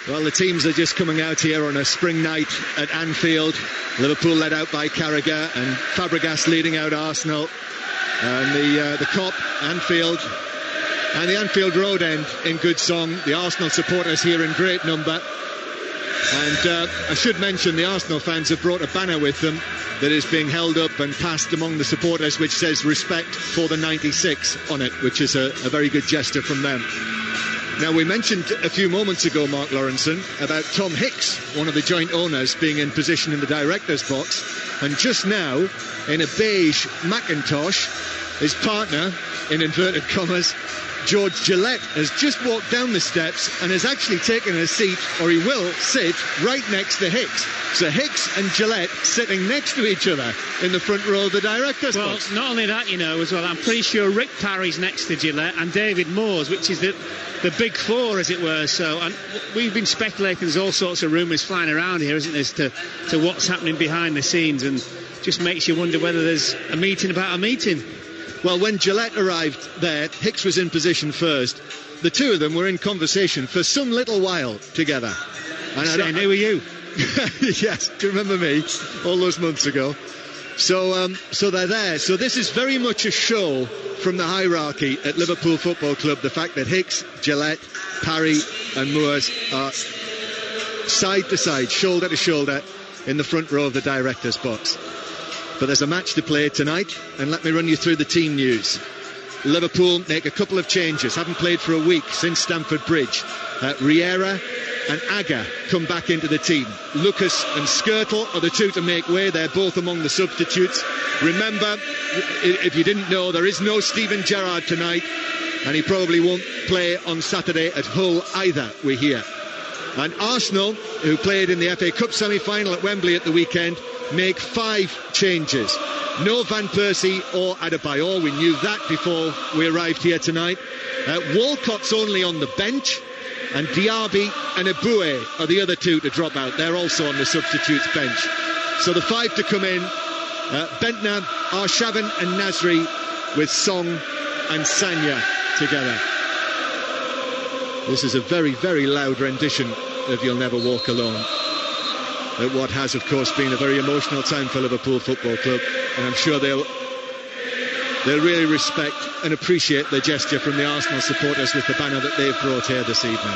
Well, the teams are just coming out here on a spring night at Anfield. Liverpool led out by Carragher and Fabregas leading out Arsenal. And the Kop, Anfield, and the Anfield Road end in good song. The Arsenal supporters here in great number. And I should mention the Arsenal fans have brought a banner with them that is being held up and passed among the supporters, which says respect for the 96 on it, which is a very good gesture from them. Now, we mentioned a few moments ago, Mark Lawrenson, about Tom Hicks, one of the joint owners, being in position in the director's box. And just now, in a beige Macintosh, his partner, in inverted commas, George Gillette, has just walked down the steps and has actually taken a seat, or he will sit, right next to Hicks. So Hicks and Gillette sitting next to each other in the front row of the director's box. Well, not only that, you know, as well, I'm pretty sure Rick Parry's next to Gillette and David Moores, which is the big four, as it were. So, and we've been speculating, there's all sorts of rumours flying around here, isn't there, to what's happening behind the scenes, and just makes you wonder whether there's a meeting about a meeting. Well, when Gillette arrived there, Hicks was in position first. The two of them were in conversation for some little while together. And saying, who are you? Yes, do you remember me? All those months ago. So they're there. So this is very much a show from the hierarchy at Liverpool Football Club. The fact that Hicks, Gillette, Parry and Moores are side to side, shoulder to shoulder in the front row of the director's box. But there's a match to play tonight, and let me run you through the team news. Liverpool make a couple of changes, haven't played for a week since Stamford Bridge. Riera and Aga come back into the team. Lucas and Skirtle are the two to make way. They're both among the substitutes. Remember, if you didn't know, there is no Steven Gerrard tonight, and he probably won't play on Saturday at Hull either, we hear. And Arsenal, who played in the FA Cup semi-final at Wembley at the weekend, make 5 changes. No Van Persie or Adebayor. We knew that before we arrived here tonight. Walcott's only on the bench, and Diaby and Eboué are the other two to drop out. They're also on the substitutes bench. So the 5 to come in: Bentner, Arshavin and Nasri, with Song and Sanya together. This is a very, very loud rendition of You'll Never Walk Alone, at what has, of course, been a very emotional time for Liverpool Football Club, and I'm sure they'll really respect and appreciate the gesture from the Arsenal supporters with the banner that they've brought here this evening.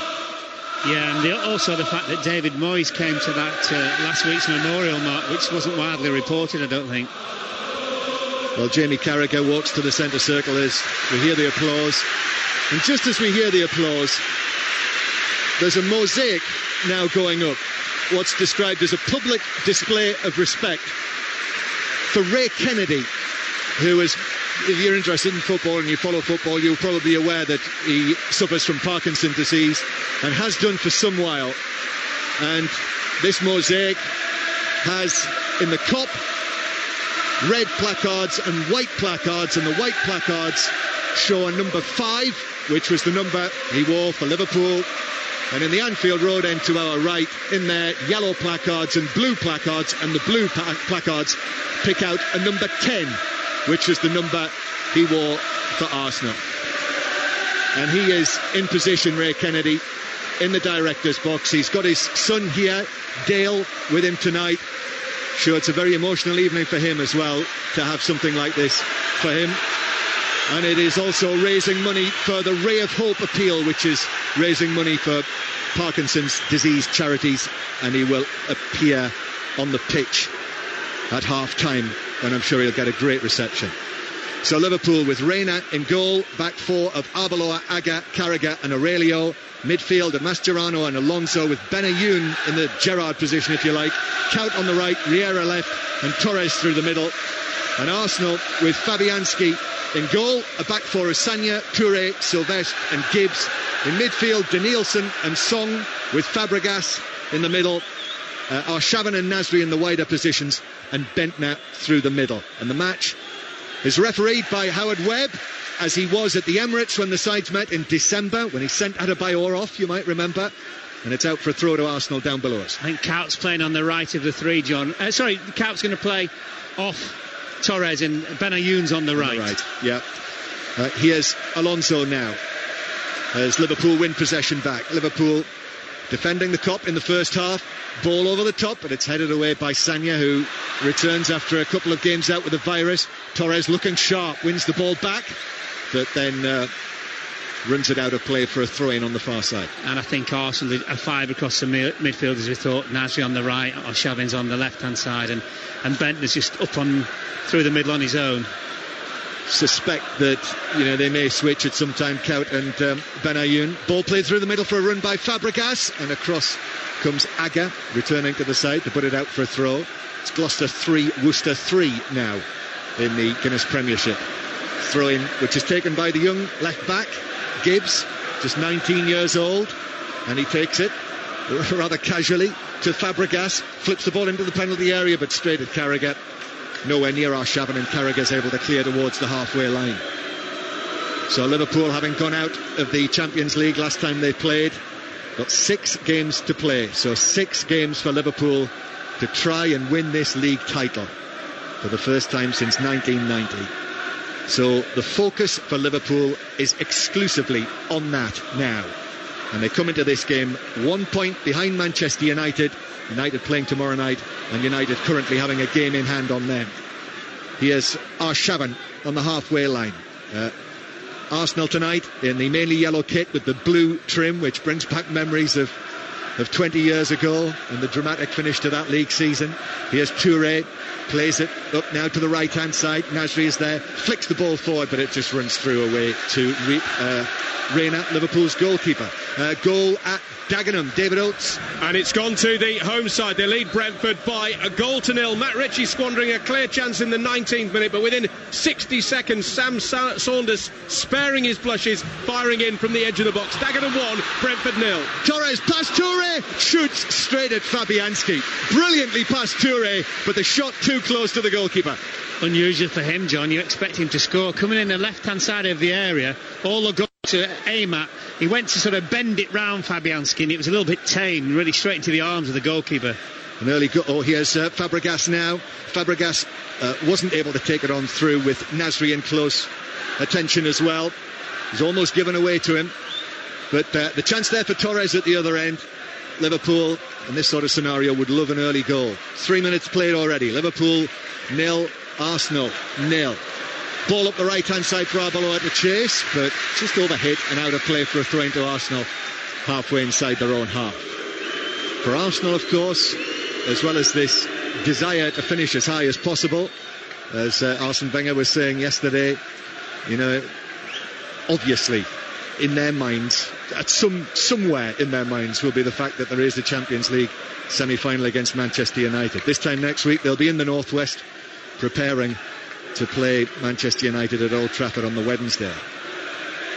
Yeah, and also the fact that David Moyes came to that last week's memorial mark, which wasn't widely reported, I don't think. Well, Jamie Carragher walks to the centre circle as we hear the applause, and just as we hear the applause, there's a mosaic now going up, what's described as a public display of respect for Ray Kennedy, who is, if you're interested in football and you follow football, you're probably aware that he suffers from Parkinson's disease and has done for some while. And this mosaic has, in the Kop, red placards and white placards, and the white placards show a number 5, which was the number he wore for Liverpool. And in the Anfield Road end to our right, in there, yellow placards and blue placards, and the blue placards pick out a number 10, which was the number he wore for Arsenal. And he is in position, Ray Kennedy, in the director's box. He's got his son here, Dale, with him tonight. Sure, it's a very emotional evening for him as well, to have something like this for him. And it is also raising money for the Ray of Hope appeal, which is raising money for Parkinson's disease charities, and he will appear on the pitch at half-time, and I'm sure he'll get a great reception. So Liverpool with Reina in goal, back 4 of Arbeloa, Aga, Carragher and Aurelio. Midfield of Mascherano and Alonso, with Benayoun in the Gerrard position, if you like. Kaut on the right, Riera left and Torres through the middle. And Arsenal with Fabianski in goal, a back 4 of Sanya, Touré, Sylvestre and Gibbs. In midfield, Danielson and Song, with Fabregas in the middle. Arshavin and Nasri in the wider positions, and Bentner through the middle. And the match is refereed by Howard Webb, as he was at the Emirates when the sides met in December, when he sent Adebayor off, you might remember. And it's out for a throw to Arsenal down below us. I think Kaut's playing on the right of the 3, John. Sorry, Kaut's going to play off Torres, and Benayoun's on the right. Yeah. Here's Alonso now, as Liverpool win possession back. Liverpool defending the Kop in the first half. Ball over the top, but it's headed away by Sanya, who returns after a couple of games out with the virus. Torres looking sharp, wins the ball back, but then runs it out of play for a throw-in on the far side. And I think Arsenal are 5 across the midfield, as we thought. Nasri on the right, Arshavin's on the left-hand side, and Bentner's just up on through the middle on his own. Suspect that they may switch at some time, Kaut and Benayoun. Ball played through the middle for a run by Fabregas, and across comes Aga, returning to the side to put it out for a throw. It's Gloucester 3, Worcester 3 now in the Guinness Premiership. Throw-in which is taken by the young left-back Gibbs, just 19 years old, and he takes it rather casually to Fabregas, flips the ball into the penalty area, but straight at Carragher. Nowhere near Arshavin, and Carragher's able to clear towards the halfway line. So Liverpool, having gone out of the Champions League last time they played, got 6 games to play. So 6 games for Liverpool to try and win this league title for the first time since 1990. So the focus for Liverpool is exclusively on that now. And they come into this game 1 point behind Manchester United. United playing tomorrow night, and United currently having a game in hand on them. Here's Arshavin on the halfway line. Arsenal tonight in the mainly yellow kit with the blue trim, which brings back memories of 20 years ago and the dramatic finish to that league season. Here's Touré, plays it up now to the right hand side. Nasri is there, flicks the ball forward, but it just runs through away to Reina, Liverpool's goalkeeper. Goal at Dagenham, David Oates. And it's gone to the home side. They lead Brentford by a goal to nil. Matt Ritchie squandering a clear chance in the 19th minute, but within 60 seconds Sam Saunders sparing his blushes, firing in from the edge of the box. Dagenham 1, Brentford 0. Torres past Touré, shoots straight at Fabianski. Brilliantly past Touré, but the shot too close to the goalkeeper. Unusual for him, John. You expect him to score. Coming in the left-hand side of the area, all the goal to aim at. He went to sort of bend it round Fabianski, and it was a little bit tame, really straight into the arms of the goalkeeper. An early goal. Oh, here's Fabregas now. Fabregas wasn't able to take it on through with Nasri in close attention as well. He's almost given away to him. But the chance there for Torres at the other end. Liverpool, in this sort of scenario, would love an early goal. 3 minutes played already. Liverpool 0, Arsenal 0. Ball up the right-hand side for Arbeloa to chase, but just overhit and out of play for a throw into Arsenal halfway inside their own half. For Arsenal, of course, as well as this desire to finish as high as possible, as Arsene Wenger was saying yesterday, obviously in their minds, somewhere in their minds will be the fact that there is the Champions League semi-final against Manchester United. This time next week they'll be in the Northwest preparing to play Manchester United at Old Trafford on the Wednesday.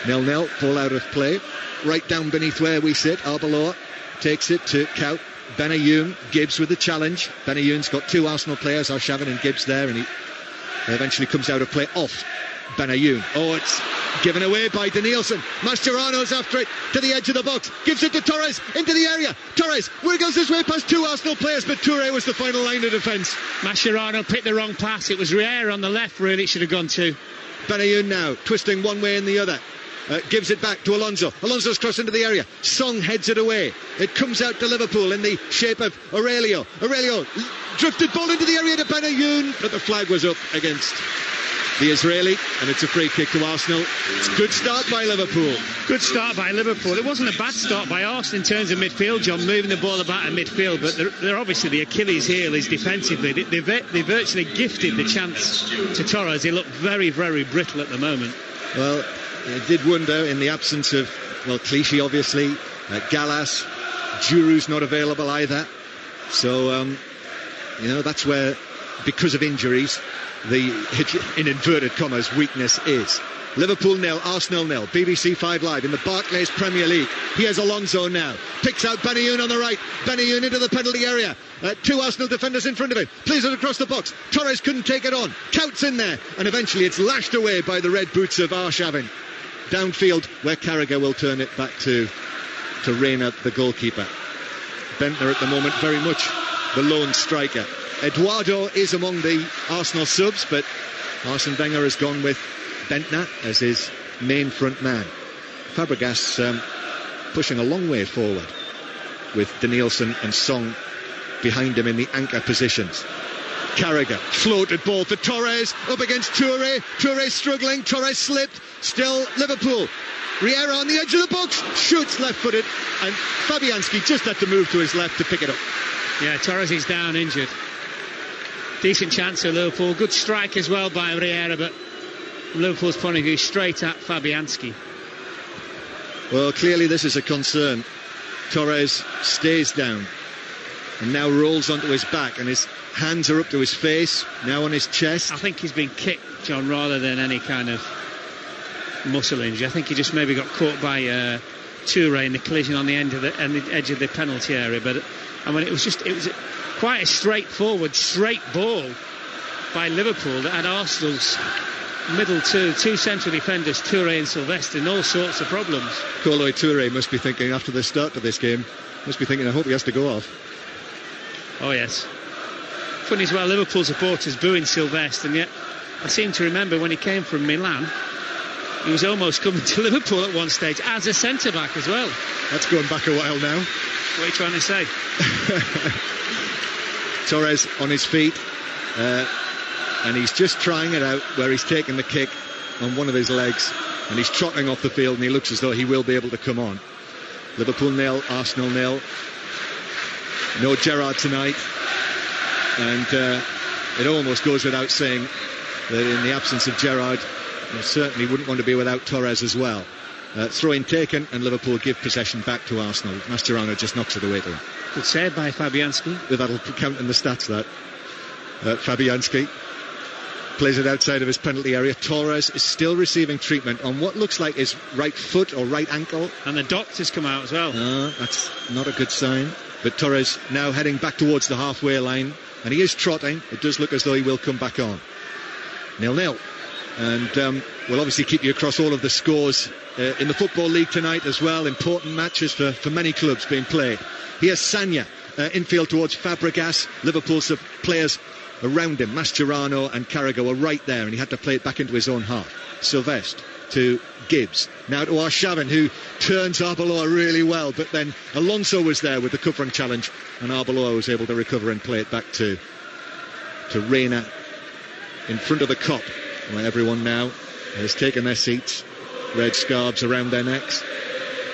0-0, ball out of play. Right down beneath where we sit, Arbeloa takes it to Kaut. Benayoun, Gibbs with the challenge. Benayoun's got 2 Arsenal players, Arshavin and Gibbs there, and he eventually comes out of play off Benayoun. Oh, it's given away by Danielson. Mascherano's after it to the edge of the box, gives it to Torres into the area. Torres wiggles his way past 2 Arsenal players, but Touré was the final line of defence. Mascherano picked the wrong pass. It was Riera on the left, really, it should have gone to. Benayoun now twisting one way and the other. Gives it back to Alonso. Alonso's crossed into the area. Song heads it away. It comes out to Liverpool in the shape of Aurelio. Aurelio drifted ball into the area to Benayoun, but the flag was up against the Israeli, and it's a free kick to Arsenal. It's a good start by Liverpool. Good start by Liverpool. It wasn't a bad start by Arsenal in terms of midfield, John, moving the ball about in midfield, but they're obviously the Achilles heel is defensively. They virtually gifted the chance to Torres. He looked very, very brittle at the moment. Well, it did wonder in the absence of, Clichy obviously, Gallas, Giroux's not available either. So, that's where, because of injuries, the, in inverted commas, weakness is. Liverpool 0, Arsenal 0. BBC 5 Live in the Barclays Premier League. Here's Alonso now. Picks out Benayoun on the right. Benayoun into the penalty area. 2 Arsenal defenders in front of him. Plays it across the box. Torres couldn't take it on. Coutts in there. And eventually it's lashed away by the red boots of Arshavin. Downfield where Carragher will turn it back to Reina, the goalkeeper. Bentner at the moment very much the lone striker. Eduardo is among the Arsenal subs, but Arsene Wenger has gone with Bentner as his main front man. Fabregas pushing a long way forward. with Danielson and Song behind him in the anchor positions. Carragher, floated ball for Torres, up against Toure. Toure struggling, Torres slipped, still Liverpool. Riera on the edge of the box, shoots left-footed, and Fabianski just had to move to his left to pick it up. Yeah, Torres is down injured. Decent chance for Liverpool, good strike as well by Riera, but from Liverpool's point of view, straight at Fabianski. Well, clearly this is a concern. Torres stays down and now rolls onto his back, and his hands are up to his face, now on his chest. I think he's been kicked, John, rather than any kind of muscle injury. I think he just maybe got caught by Toure in the collision on the edge of the penalty area. But I mean, it was quite a straightforward, straight ball by Liverpool that had Arsenal's middle two central defenders, Toure and Sylvester, in all sorts of problems. Kolo Toure must be thinking, after the start of this game, I hope he has to go off. Oh yes. Funny as well, Liverpool supporters booing Sylvester, and yet I seem to remember when he came from Milan, he was almost coming to Liverpool at one stage as a centre-back as well. That's going back a while now. What are you trying to say? Torres on his feet, and he's just trying it out where he's taking the kick on one of his legs, and he's trotting off the field, and he looks as though he will be able to come on. Liverpool 0, Arsenal 0. No Gerrard tonight, and it almost goes without saying that in the absence of Gerrard, you certainly wouldn't want to be without Torres as well. Throw-in taken, and Liverpool give possession back to Arsenal. Mascherano just knocks it away to him. Good save by Fabianski. That'll count in the stats, that. Fabianski plays it outside of his penalty area. Torres is still receiving treatment on what looks like his right foot or right ankle. And the doctors come out as well. That's not a good sign. But Torres now heading back towards the halfway line, and he is trotting. It does look as though he will come back on. 0-0. And we'll obviously keep you across all of the scores in the Football League tonight as well. Important matches for many clubs being played. Here's Sagna, infield towards Fabregas. Liverpool's players around him, Mascherano and Carragher, were right there, and he had to play it back into his own half. Sylvestre to Gibbs, now to Arshavin, who turns Arbeloa really well, but then Alonso was there with the covering challenge, and Arbeloa was able to recover and play it back to Reina in front of the Kop, where everyone now has taken their seats, red scarves around their necks,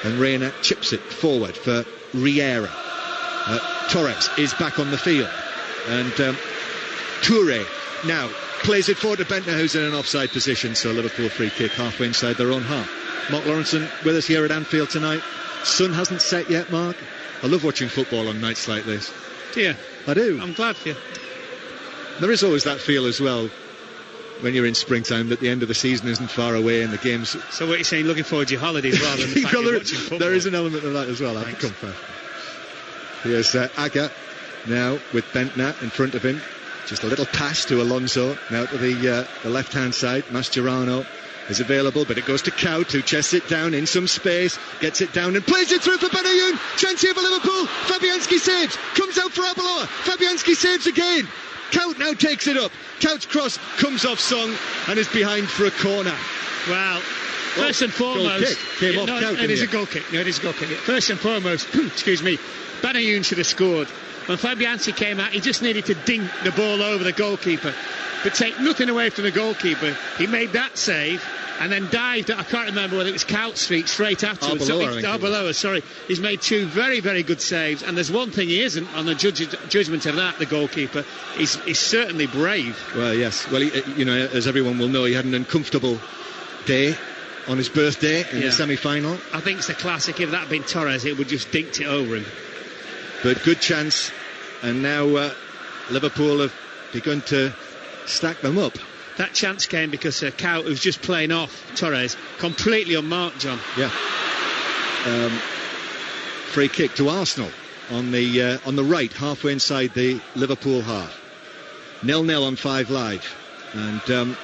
and Reina chips it forward for Riera. Torres is back on the field, and Toure now plays it forward to Bentner, who's in an offside position, so Liverpool free kick halfway inside their own half. Mark Lawrenson with us here at Anfield tonight. Sun hasn't set yet, Mark. I love watching football on nights like this. Do you? I do. I'm glad for you. There is always that feel as well when you're in springtime that the end of the season isn't far away and the games... So what you're saying, looking forward to your holidays rather than the fact you're watching football? There is an element of that as well, I have to confess. Here's Aga now with Bentner in front of him. Just a little pass to Alonso, now to the left-hand side. Mascherano is available, but it goes to Kaut, who chests it down in some space, gets it down and plays it through for Benayoun. Chance here for Liverpool. Fabianski saves, comes out for Arbeloa. Fabianski saves again. Kaut now takes it up. Kaut's cross comes off Song and is behind for a corner. Well, first and foremost... Came off Kaut, it is a goal kick. No, it is a goal kick. First and foremost, excuse me, Benayoun should have scored. When Fabianski came out, he just needed to dink the ball over the goalkeeper. But take nothing away from the goalkeeper. He made that save and then dived. I can't remember whether it was Kaut's feet straight afterwards. Arbeloa, sorry. He's made two very, very good saves. And there's one thing he isn't on the judgment of that, the goalkeeper. He's certainly brave. Well, yes. Well, as everyone will know, he had an uncomfortable day on his birthday in the semi-final. I think it's a classic. If that had been Torres, it would just dinked it over him. But good chance, and now Liverpool have begun to stack them up. That chance came because Kaut, who's just playing off Torres, completely unmarked, John. Yeah. Free kick to Arsenal on the right, halfway inside the Liverpool half. 0-0 on 5 Live, and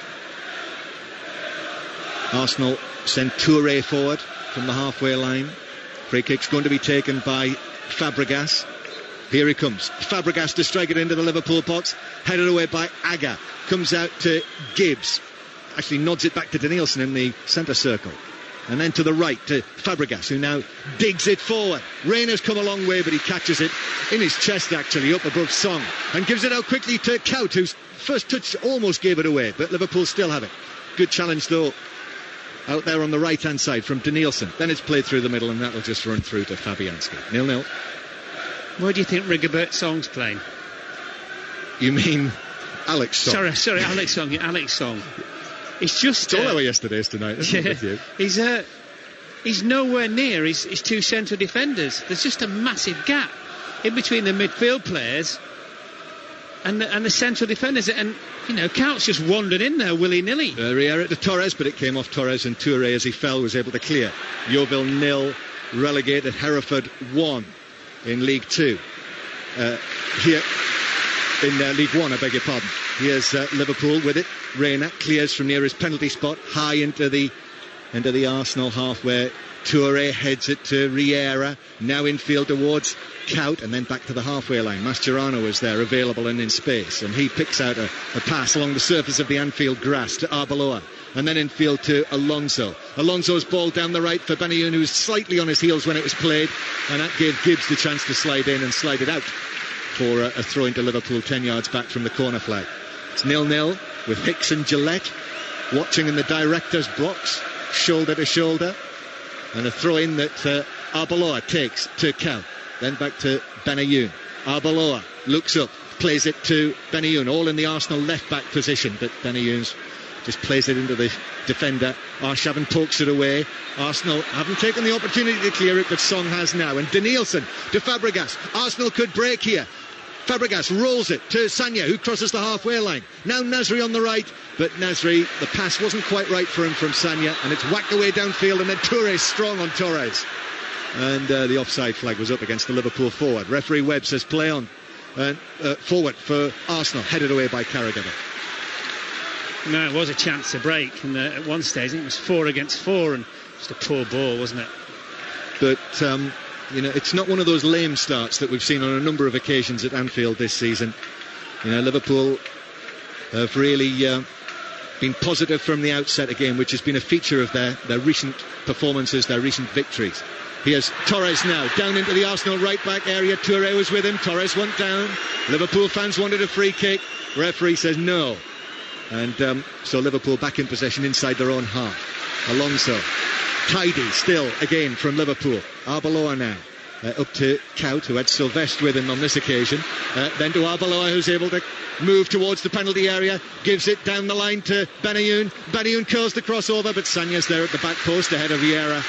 Arsenal send Toure forward from the halfway line. Free kick's going to be taken by Fabregas. Here he comes. Fabregas to strike it into the Liverpool box. Headed away by Aga. Comes out to Gibbs. Actually nods it back to Danielson in the centre circle. And then to the right to Fabregas, who now digs it forward. Reyna's come a long way, but he catches it in his chest, actually, up above Song, and gives it out quickly to Kout, whose first touch almost gave it away, but Liverpool still have it. Good challenge, though, out there on the right-hand side from Danielson. Then it's played through the middle, and that'll just run through to Fabianski. 0-0. Where do you think Rigobert Song's playing? You mean Alex Song? Sorry, Alex Song. Yeah, Alex Song. It's just... It's all our yesterday's tonight, isn't it, with you? He's nowhere near his two central defenders. There's just a massive gap in between the midfield players and the central defenders. And, Kout's just wandered in there willy-nilly. Riera to Torres, but it came off Torres, and Touré, as he fell, was able to clear. Yeovil 0, relegated. Hereford 1 in League 2. Here in League 1, I beg your pardon. Here's Liverpool with it. Reina clears from near his penalty spot, high into the Arsenal half, where Touré heads it to Riera, now infield towards Kout, and then back to the halfway line. Mascherano is there, available and in space, and he picks out a pass along the surface of the Anfield grass to Arbeloa, and then infield to Alonso. Alonso's ball down the right for Benayoun, who was slightly on his heels when it was played, and that gave Gibbs the chance to slide in and slide it out for a throw into Liverpool 10 yards back from the corner flag. It's 0-0 with Hicks and Gillette watching in the director's box, shoulder to shoulder, and a throw in that Arbeloa takes to Kout, then back to Benayoun. Arbeloa looks up, plays it to Benayoun, all in the Arsenal left back position, but Benayoun's just plays it into the defender. Arshavin pokes it away. Arsenal haven't taken the opportunity to clear it, but Song has now. And Danielson to Fabregas. Arsenal could break here. Fabregas rolls it to Sagna, who crosses the halfway line. Now Nasri on the right, but Nasri, the pass wasn't quite right for him from Sagna, and it's whacked away downfield, and then Touré strong on Torres. And the offside flag was up against the Liverpool forward. Referee Webb says play on. Forward for Arsenal, headed away by Carragher. No, it was a chance to break, and at one stage I think it was 4 against 4, and just a poor ball, wasn't it? But it's not one of those lame starts that we've seen on a number of occasions at Anfield this season. Liverpool have really been positive from the outset again, which has been a feature of their recent performances, their recent victories. Here's Torres now, down into the Arsenal right-back area. Touré was with him. Torres went down. Liverpool fans wanted a free kick. Referee says no. And so Liverpool back in possession inside their own half. Alonso, tidy still again from Liverpool. Arbeloa now. Up to Kout, who had Sylvestre with him on this occasion. Then to Arbeloa, who's able to move towards the penalty area. Gives it down the line to Benayoun. Benayoun curls the crossover, but Sagna's there at the back post ahead of Vieira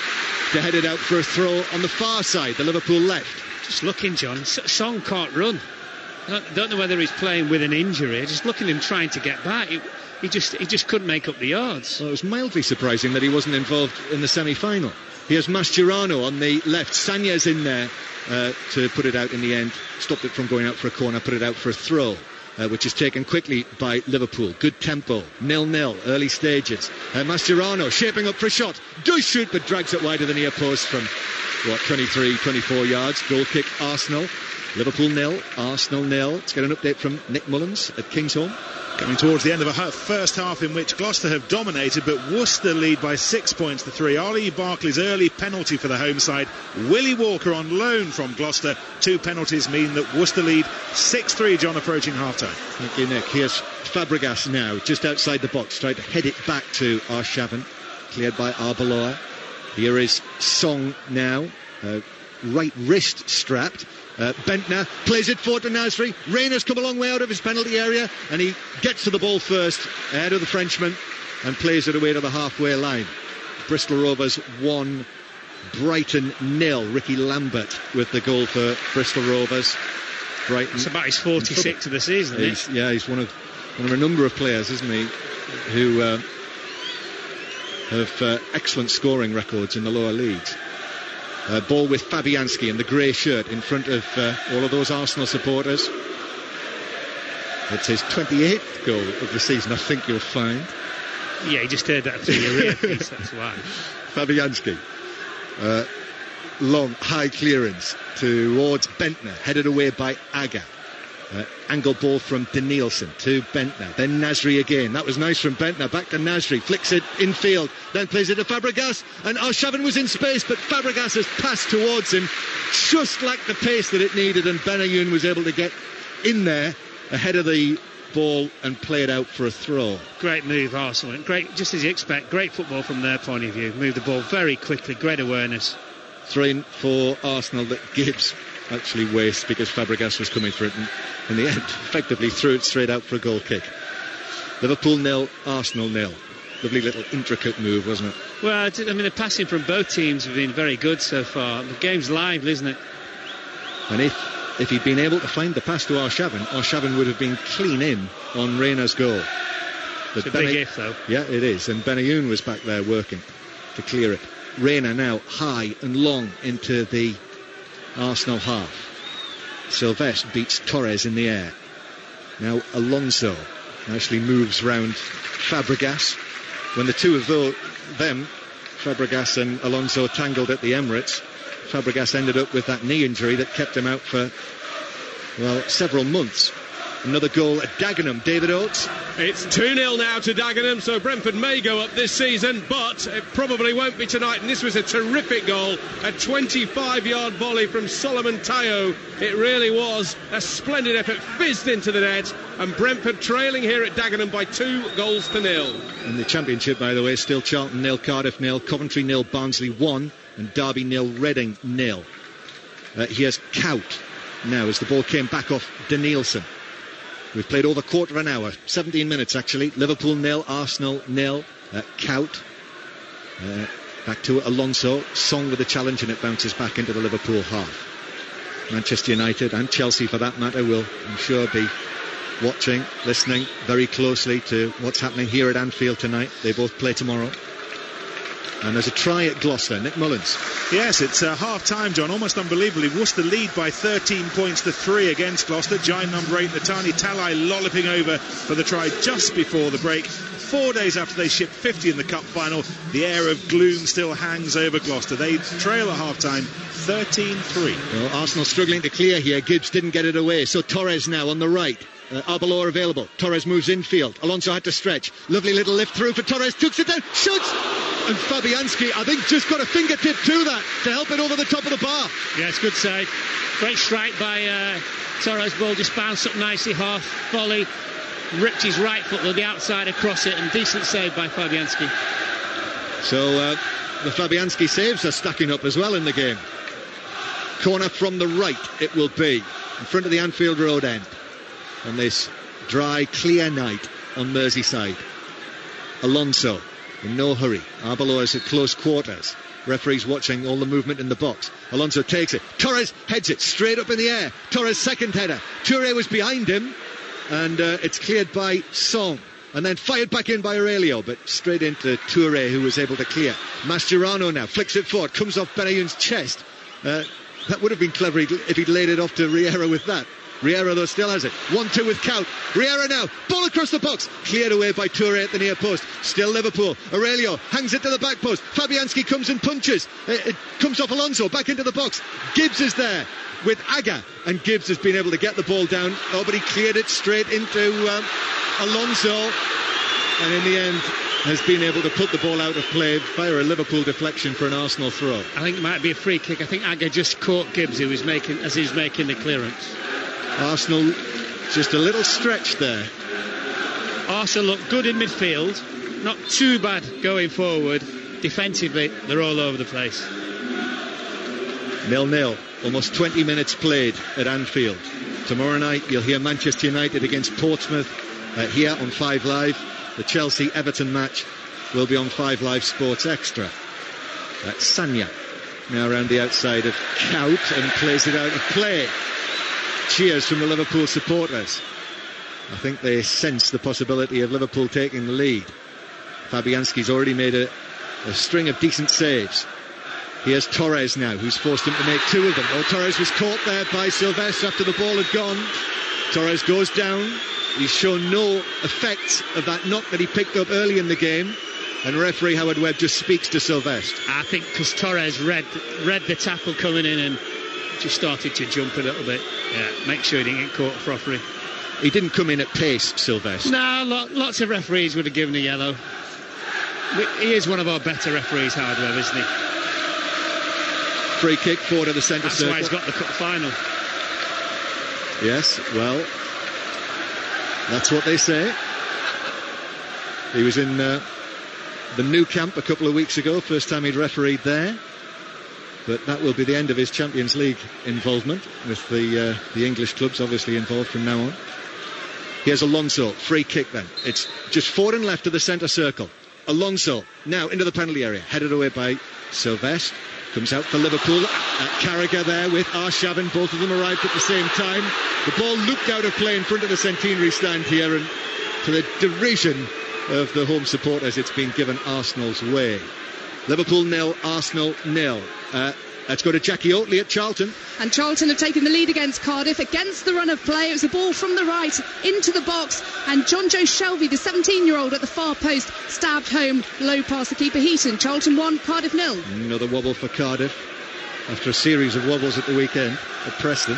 to head it out for a throw on the far side, the Liverpool left. Just looking, John, Song can't run. I don't know whether he's playing with an injury. Just looking at him trying to get back. He just couldn't make up the yards. Well, it was mildly surprising that he wasn't involved in the semi-final. Here's Mascherano on the left. Sagna's in there to put it out in the end. Stopped it from going out for a corner, put it out for a throw, which is taken quickly by Liverpool. Good tempo, 0-0, early stages. Mascherano shaping up for a shot. Does shoot, but drags it wide of the near post from, 23, 24 yards. Goal kick, Arsenal. Liverpool 0, Arsenal 0. Let's get an update from Nick Mullins at Kingsholm. Coming towards the end of a first half in which Gloucester have dominated, but Worcester lead by 6 points to 3. Ollie Barkley's early penalty for the home side. Willie Walker on loan from Gloucester. 2 penalties mean that Worcester lead 6-3, John, approaching half-time. Thank you, Nick. Here's Fabregas now, just outside the box, trying to head it back to Arshavin. Cleared by Arbeloa. Here is Song now, right wrist strapped. Bentner plays it forward to Nasri. Reyna's come a long way out of his penalty area, and he gets to the ball first ahead of the Frenchman and plays it away to the halfway line. Bristol Rovers 1, Brighton 0. Ricky Lambert with the goal for Bristol Rovers. Brighton. It's about his 46th of the season, isn't it? He's one of a number of players, isn't he, who have excellent scoring records in the lower leagues. Ball with Fabianski in the grey shirt in front of all of those Arsenal supporters. It's his 28th goal of the season, I think you'll find. Yeah, he just heard that through your earpiece, that's why. Fabianski. Long, high clearance towards Bentner, headed away by Aga. Angle ball from Danielson to Bentner, then Nasri again. That was nice from Bentner, back to Nasri, flicks it infield, then plays it to Fabregas, and Arshavin was in space, but Fabregas has passed towards him, just like the pace that it needed, and Benayoun was able to get in there ahead of the ball and play it out for a throw. Great move, Arsenal. Great, just as you expect, great football from their point of view. Moved the ball very quickly, great awareness. Throw-in for Arsenal that Gibbs actually wastes because Fabregas was coming for it, and in the end effectively threw it straight out for a goal kick. Liverpool 0, Arsenal 0. Lovely little intricate move, wasn't it? Well, I mean, the passing from both teams have been very good so far. The game's lively, isn't it? And if he'd been able to find the pass to Arshavin would have been clean in on Reina's goal. But it's a big if, though. Yeah, it is. And Benayoun was back there working to clear it. Reina now high and long into the Arsenal half. Sylvestre beats Torres in the air. Now Alonso actually moves round Fabregas. When the two of them, Fabregas and Alonso, tangled at the Emirates, Fabregas ended up with that knee injury that kept him out for, well, several months. Another goal at Dagenham, David Oates. It's 2-0 now to Dagenham, so Brentford may go up this season, but it probably won't be tonight. And this was a terrific goal, a 25-yard volley from Solomon Tayo. It really was a splendid effort, fizzed into the net, and Brentford trailing here at Dagenham by 2-0. In the Championship, by the way, still Charlton 0, Cardiff 0, Coventry 0, Barnsley 1, and Derby 0, Reading 0. Here's Kaut now as the ball came back off Danielson. We've played over a quarter of an hour, 17 minutes actually. Liverpool 0, Arsenal 0. Kaut back to Alonso. Song with the challenge, and it bounces back into the Liverpool half. Manchester United and Chelsea, for that matter, will, I'm sure, be watching, listening very closely to what's happening here at Anfield tonight. They both play tomorrow. And there's a try at Gloucester. Nick Mullins. Yes, it's half-time, John. Almost unbelievably. Worcester lead by 13 points to 3 against Gloucester. Giant number 8, Natani Talai, lolloping over for the try just before the break. 4 days after they shipped 50 in the cup final, the air of gloom still hangs over Gloucester. They trail at half-time 13-3. Well, Arsenal struggling to clear here. Gibbs didn't get it away. So Torres now on the right. Arbeloa available. Torres moves infield. Alonso had to stretch. Lovely little lift through for Torres. Tooks it down. Shoots! And Fabianski, I think, just got a fingertip to that to help it over the top of the bar. Yeah, it's good save. Great strike by Torres. Ball just bounced up nicely. Half volley. Ripped his right foot with the outside across it, and decent save by Fabianski. So the Fabianski saves are stacking up as well in the game. Corner from the right it will be, in front of the Anfield Road end, on this dry, clear night on Merseyside. Alonso in no hurry. Arbeloa's at close quarters. Referee's watching all the movement in the box. Alonso takes it. Torres heads it straight up in the air. Torres' second header. Toure was behind him, and it's cleared by Song, and then fired back in by Aurelio, but straight into Toure, who was able to clear. Mascherano now flicks it forward, comes off Benayoun's chest. That would have been clever if he'd laid it off to Riera with that. Riera, though, still has it. 1-2 with Kaut. Riera now. Ball across the box. Cleared away by Toure at the near post. Still Liverpool. Aurelio hangs it to the back post. Fabianski comes and punches. It comes off Alonso. Back into the box. Gibbs is there with Aga. And Gibbs has been able to get the ball down. Oh, but he cleared it straight into Alonso. And in the end has been able to put the ball out of play via a Liverpool deflection for an Arsenal throw. I think it might be a free kick. I think Aga just caught Gibbs as he was making the clearance. Arsenal just a little stretch there. Arsenal look good in midfield, not too bad going forward. Defensively, they're all over the place. 0-0, almost 20 minutes played at Anfield. Tomorrow night you'll hear Manchester United against Portsmouth here on 5 Live. The Chelsea-Everton match will be on 5 Live Sports Extra. Sanya now around the outside of Kaut and plays it out of play. Cheers from the Liverpool supporters. I think they sense the possibility of Liverpool taking the lead. Fabianski's already made a string of decent saves. Here's Torres now, who's forced him to make 2 of them. Oh, Torres was caught there by Sylvestre after the ball had gone. Torres goes down. He's shown no effects of that knock that he picked up early in the game. And referee Howard Webb just speaks to Sylvestre. I think because Torres read the tackle coming in and just started to jump a little bit. Yeah, make sure he didn't get caught for referee. He didn't come in at pace, Sylvester. No, lots of referees would have given a yellow. He is one of our better referees, Howard Webb, isn't he? Free kick forward to the centre circle. That's why he's got the cup final. Yes, well, that's what they say. He was in the Nou Camp a couple of weeks ago, first time he'd refereed there. But that will be the end of his Champions League involvement, with the English clubs obviously involved from now on. Here's Alonso, free kick then. It's just forward and left of the centre circle. Alonso now into the penalty area, headed away by Sylvester. Comes out for Liverpool. Carragher there with Arshavin. Both of them arrived at the same time. The ball looped out of play in front of the centenary stand here, and to the derision of the home supporters, it's been given Arsenal's way. Liverpool 0, Arsenal 0. Let's go to Jackie Oatley at Charlton. And Charlton have taken the lead against Cardiff against the run of play. It was a ball from the right into the box, and John Joe Shelvey, the 17-year-old at the far post, stabbed home low past the keeper Heaton. Charlton 1, Cardiff 0. Another wobble for Cardiff after a series of wobbles at the weekend at Preston.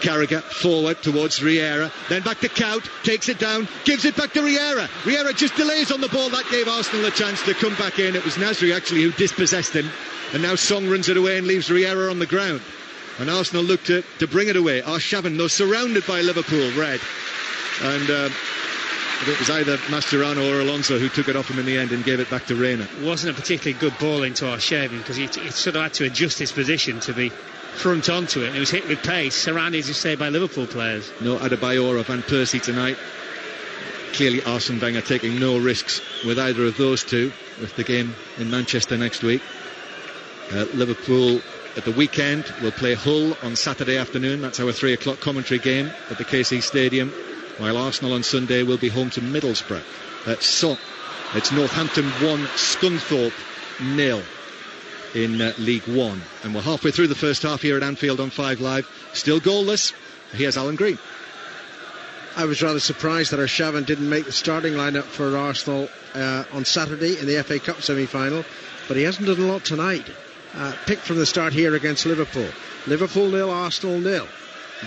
Carragher forward towards Riera, then back to Kaut, takes it down, gives it back to Riera. Riera just delays on the ball. That gave Arsenal a chance to come back in. It was Nasri actually who dispossessed him, and now Song runs it away and leaves Riera on the ground, and Arsenal look to bring it away. Arshavin, though, surrounded by Liverpool red, and it was either Mascherano or Alonso who took it off him in the end and gave it back to Reina. It wasn't a particularly good ball into Arshavin, because he sort of had to adjust his position to be front onto it, and it was hit with pace, surrounded, as you say, by Liverpool players. No Adebayor or Van Persie tonight. Clearly Arsene Wenger taking no risks with either of those two, with the game in Manchester next week. Liverpool at the weekend will play Hull on Saturday afternoon. That's our 3 o'clock commentary game at the KC Stadium, while Arsenal on Sunday will be home to Middlesbrough. It's Northampton 1, Scunthorpe 0 in League One, and we're halfway through the first half here at Anfield on 5 Live. Still goalless. Here's Alan Green. I was rather surprised that Arshavin didn't make the starting lineup for Arsenal on Saturday in the FA Cup semi-final, but he hasn't done a lot tonight. Picked from the start here against Liverpool. Liverpool 0, Arsenal 0.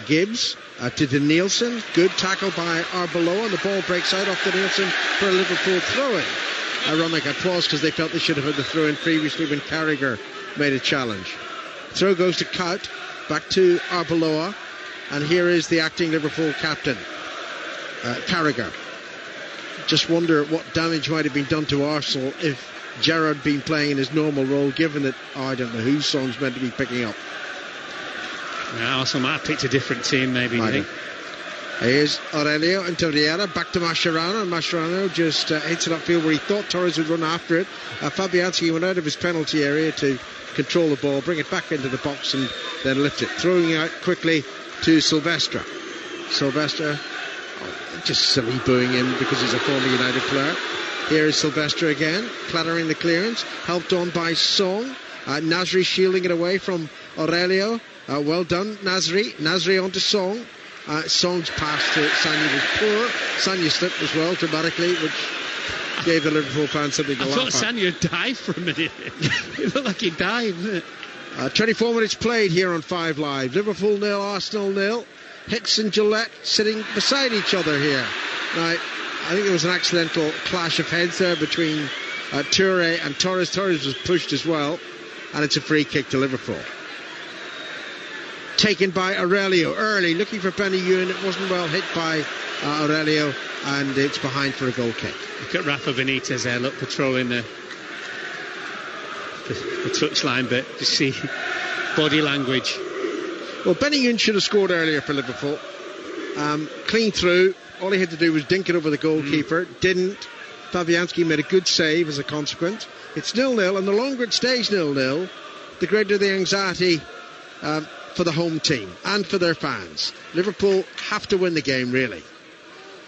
Gibbs to Danielson, good tackle by Arbeloa, and the ball breaks out off Danielson for a Liverpool throw-in. Ironic it was, because they felt they should have had the throw-in previously when Carragher made a challenge. Throw goes to Kaut, back to Arbeloa, and here is the acting Liverpool captain, Carragher. Just wonder what damage might have been done to Arsenal if Gerrard had been playing in his normal role, given that I don't know whose song's meant to be picking up. Yeah, Arsenal might have picked a different team, maybe. Here's Aurelio into Riera, back to Mascherano, and Mascherano just hits it upfield where he thought Torres would run after it. Fabianski went out of his penalty area to control the ball, bring it back into the box, and then lift it, throwing out quickly to Sylvester. Just silly booing him because he's a former United player. Here is Sylvester again, clattering the clearance, helped on by Song. Nasri shielding it away from Aurelio. Well done, Nasri onto Song. Song's pass to Sanya was poor. Sanya slipped as well dramatically, which gave the Liverpool fans something to laugh at. I thought Sanya died for a minute. It looked like he died, didn't it? 24 minutes played here on 5 Live. Liverpool 0, Arsenal 0. Hicks and Gillette sitting beside each other here. Now, I think there was an accidental clash of heads there between Toure and Torres. Torres was pushed as well, and it's a free kick to Liverpool. Taken by Aurelio early, looking for Benny Ewan. It wasn't well hit by Aurelio, and it's behind for a goal kick. Look at Rafa Benitez there, look, patrolling the touchline bit. Just see body language. Well, Benny Ewan should have scored earlier for Liverpool. Clean through. All he had to do was dink it over the goalkeeper. Didn't. Fabianski made a good save as a consequence. It's 0-0, and the longer it stays 0-0, the greater the anxiety for the home team and for their fans. Liverpool have to win the game, really.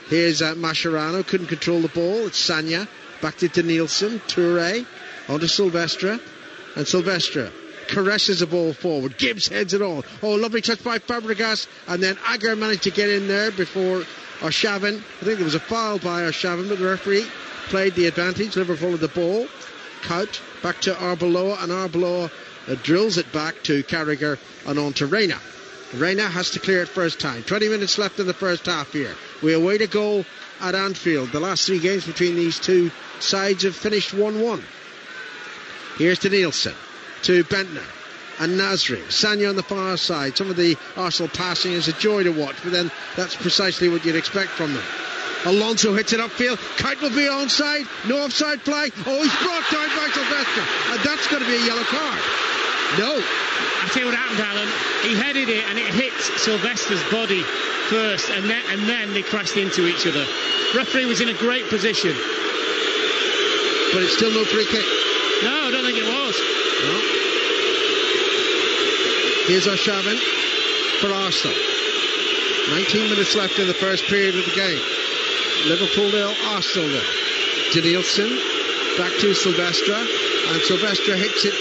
Here's Mascherano, couldn't control the ball. It's Sanya, back to Danielson, Toure, onto Silvestre, and Silvestre caresses the ball forward. Gibbs heads it on. Oh, lovely touch by Fabregas, and then Aguirre managed to get in there before Arshavin. I think there was a foul by Arshavin, but the referee played the advantage. Liverpool had the ball. Kaut back to Arbeloa, and Arbeloa drills it back to Carragher and on to Reina. Reina has to clear it first time. 20 minutes left in the first half here. We await a goal at Anfield. The last 3 games between these two sides have finished 1-1. Here's to Nielsen, to Bentner and Nasri. Sanya on the far side. Some of the Arsenal passing is a joy to watch, but then that's precisely what you'd expect from them. Alonso hits it upfield. Kite will be onside. No offside flag. Oh, he's brought down by Sylvester, and that's going to be a yellow card. No. I tell you what happened, Alan. He headed it and it hit Sylvester's body first, and then they crashed into each other. Referee was in a great position. But it's still no free kick. No, I don't think it was. No. Here's Arshavin for Arsenal. 19 minutes left in the first period of the game. Liverpool 0, Arsenal 0. To Nielsen, back to Sylvester, and Sylvester hits it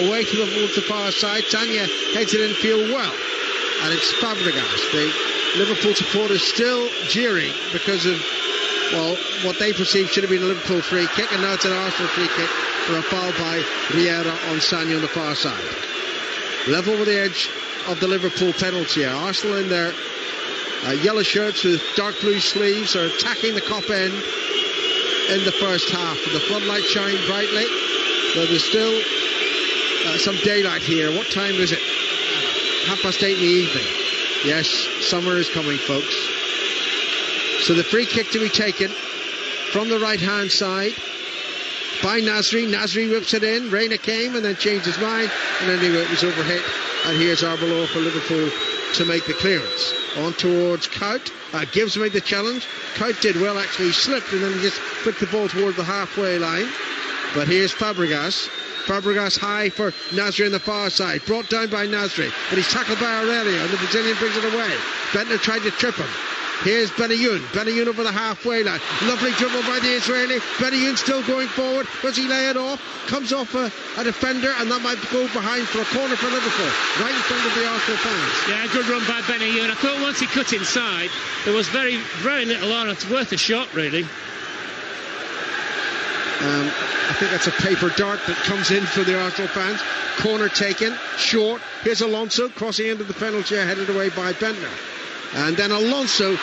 away towards the far side. Sanya heads it infield well, and it's Fabregas. The Liverpool supporters still jeering because of, well, what they perceive should have been a Liverpool free kick, and now it's an Arsenal free kick for a foul by Riera on Sanya on the far side. Level with the edge of the Liverpool penalty area. Arsenal in their yellow shirts with dark blue sleeves are attacking the Kop end in the first half. The floodlights shine brightly, though there's still some daylight here. What time is it? 8:30 in the evening. Yes, summer is coming, folks. So the free kick to be taken from the right hand side by Nasri. Nasri whips it in. Reina came and then changed his mind, and anyway it was overhit, and here's Arbeloa for Liverpool to make the clearance. On towards Kout. Gibbs made the challenge. Kout did well, actually. He slipped and then he just flicked the ball toward the halfway line. But here's Fabregas. Fabregas high for Nasri on the far side. Brought down by Nasri, but he's tackled by Aurelio, and the Brazilian brings it away. Bentner tried to trip him. Here's Benayoun. Benayoun over the halfway line. Lovely dribble by the Israeli. Benayoun still going forward. Does he lay it off? Comes off a defender, and that might go behind for a corner for Liverpool. Right in front of the Arsenal fans. Yeah, good run by Benayoun. I thought once he cut inside, there was very, very little on it. It's worth a shot, really. I think that's a paper dart that comes in for the Arsenal fans. Corner taken, short. Here's Alonso crossing into the penalty area, headed away by Bentner. And then Alonso,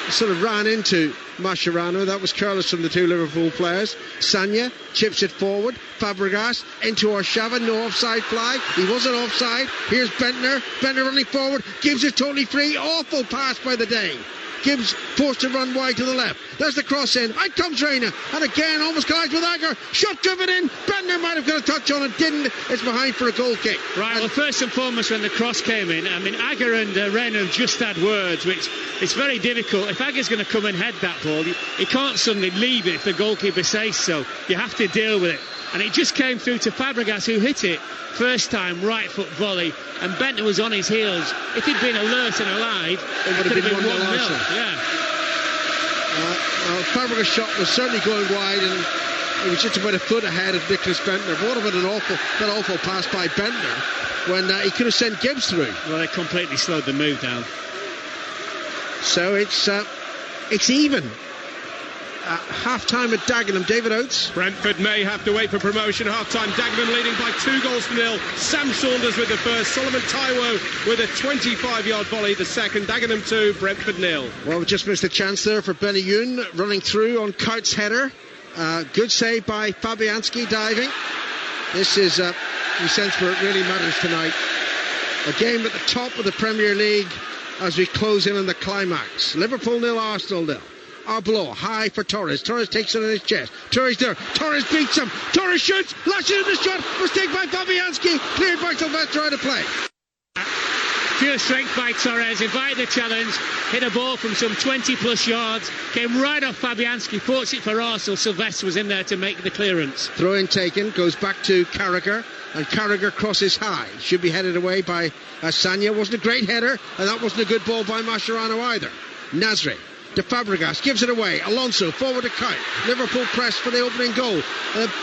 sort of ran into Mascherano. That was careless from the two Liverpool players. Sanya chips it forward. Fabregas into Arshavin. No offside flag. He wasn't offside. Here's Bentner. Bentner running forward. Gibbs is totally free. Awful pass by the Dane. Gibbs forced to run wide to the left. There's the cross in. Out comes Reina. And again, almost collides with Agger. Shot driven in. Bentner might have got a touch on it. Didn't. It's behind for a goal kick. Right, well, first and foremost, when the cross came in, I mean, Agger and Reina have just had words, which it's very difficult. If Agger's going to come and head that ball, he can't suddenly leave it if the goalkeeper says so. You have to deal with it. And it just came through to Fabregas, who hit it first time, right foot volley, and Bentner was on his heels. If he'd been alert and alive, it would have been 1-0. Yeah. Fabregas' shot was certainly going wide, and it was just about a foot ahead of Nicholas Bentner. What about an awful pass by Bentner when he could have sent Gibbs through? Well, they completely slowed the move down. So it's even. Half-time at Dagenham. David Oates. Brentford may have to wait for promotion. Half-time, Dagenham leading by 2-0. Sam Saunders with the first. Solomon Taiwo with a 25-yard volley, the second. Dagenham 2, Brentford 0. Well, we just missed a chance there for Benayoun running through on Kout's header. Good save by Fabianski diving. This is the sense where it really matters tonight. A game at the top of the Premier League as we close in on the climax. Liverpool 0, Arsenal 0. Arbeloa high for Torres. Torres takes it on his chest. Torres there. Torres beats him. Torres shoots. Lashes in the shot. Mistake by Fabianski. Cleared by Sylvester out of play. Pure strength by Torres. Invited the challenge. Hit a ball from some 20 plus yards. Came right off Fabianski. Forced it for Arsenal. Sylvester was in there to make the clearance. Throw in taken. Goes back to Carragher. And Carragher crosses high. Should be headed away by Sanya. Wasn't a great header. And that wasn't a good ball by Mascherano either. Nasri to Fabregas, gives it away. Alonso forward to Kout. Liverpool press for the opening goal.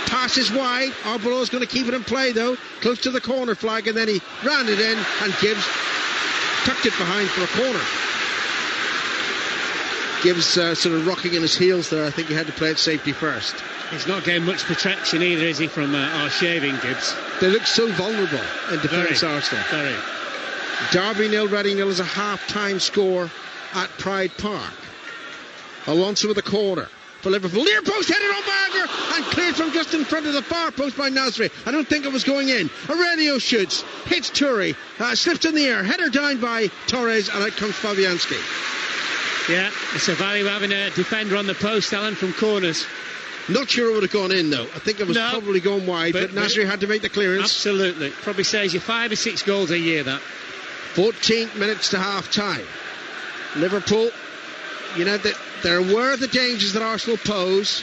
Pass is wide. Arbeloa's going to keep it in play though, close to the corner flag, and then he ran it in, and Gibbs tucked it behind for a corner. Gibbs sort of rocking in his heels there. I think he had to play it safety first. He's not getting much protection either, is he, from Arshavin, Gibbs? They look so vulnerable in defence, Arsenal. Very. Derby 0, Reading 0 is a half-time score at Pride Park. Alonso with the corner for Liverpool. Near post headed on Barger and cleared from just in front of the far post by Nasri. I don't think it was going in. Aurelio shoots, hits Toure, slips in the air, header down by Torres, and out comes Fabianski. Yeah, it's a value having a defender on the post, Alan, from corners. Not sure it would have gone in though. I think it was probably going wide, but Nasri had to make the clearance. Absolutely. Probably saves you 5 or 6 goals a year, that. 14 minutes to half time. Liverpool, you know, they're aware of the dangers that Arsenal pose,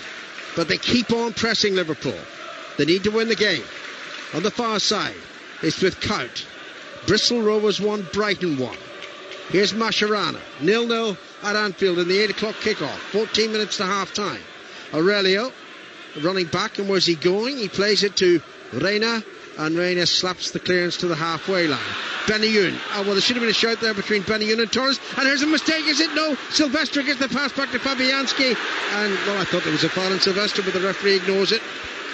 but they keep on pressing Liverpool. They need to win the game. On the far side, it's with Count. Bristol Rovers 1, Brighton 1. Here's Mascherano, 0-0 at Anfield in the 8 o'clock kickoff. 14 minutes to half time. Aurelio running back, and where's he going? He plays it to Reina, and Reina slaps the clearance to the halfway line. Benayoun. Oh, well, there should have been a shout there between Benayoun and Torres, and here's a mistake, is it? No. Silvestre gets the pass back to Fabianski, and, well, I thought there was a foul on Silvestre, but the referee ignores it.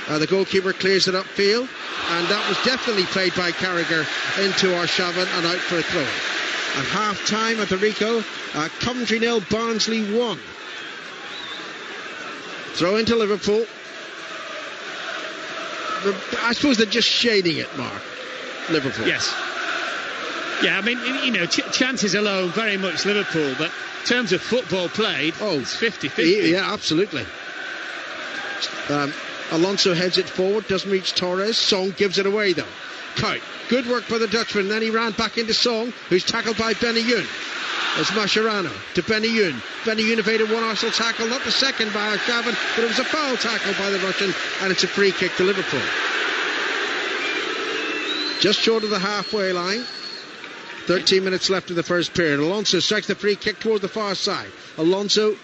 The goalkeeper clears it upfield, and that was definitely played by Carragher into Arshavin and out for a throw. At half time at the Rico, Coventry 0, Barnsley 1. Throw into Liverpool. I suppose they're just shading it, Mark. Liverpool. Yes. Yeah, I mean, you know, chances alone, very much Liverpool, but in terms of football played, it's 50-50. Yeah, absolutely. Alonso heads it forward, doesn't reach Torres. Song gives it away, though. Kuyt, good work by the Dutchman. Then he ran back into Song, who's tackled by Benayoun. It's Mascherano to Benayoun. Benayoun evaded one Arsenal tackle, not the second by Arshavin, but it was a foul tackle by the Russian, and it's a free kick to Liverpool. Just short of the halfway line. 13 minutes left in the first period. Alonso strikes the free kick toward the far side. Aurelio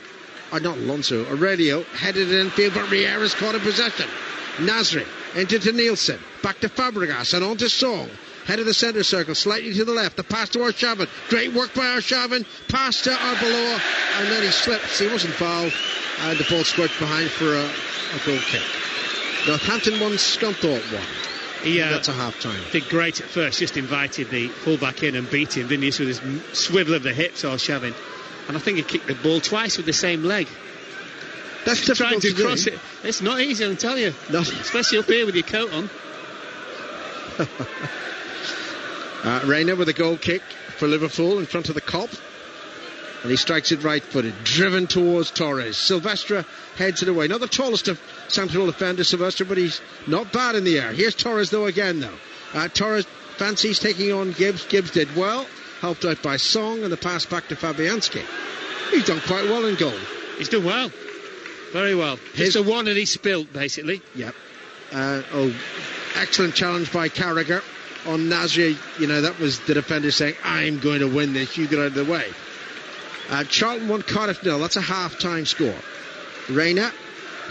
headed it infield, but Riera's caught in possession. Nasri into Nielsen, back to Fabregas and on to Song. Head of the centre circle, slightly to the left. The pass to Arshavin. Great work by Arshavin. Pass to Arbeloa, and then he slips. He wasn't fouled, and the ball squirts behind for a goal kick. Northampton 1, Scunthorpe 1. That's a half time. Did great at first, just invited the full-back in and beat him, didn't he? With his swivel of the hips, Arshavin. And I think he kicked the ball twice with the same leg. That's difficult to cross it. It's not easy, I'll tell you. Especially up here with your coat on. Reina with a goal kick for Liverpool in front of the Kop, and he strikes it right-footed, driven towards Torres. Silvestre heads it away. Not the tallest of central defenders, Silvestre, but he's not bad in the air. Here's Torres though again though. Torres fancies taking on Gibbs. Gibbs did well, helped out by Song, and the pass back to Fabianski. He's done quite well in goal. He's done well, very well. It's a one and he spilt basically. Yep. Excellent challenge by Carragher on Nasri. You know, that was the defender saying, I'm going to win this, you get out of the way. Charlton 1, Cardiff 0. That's a half-time score. Reina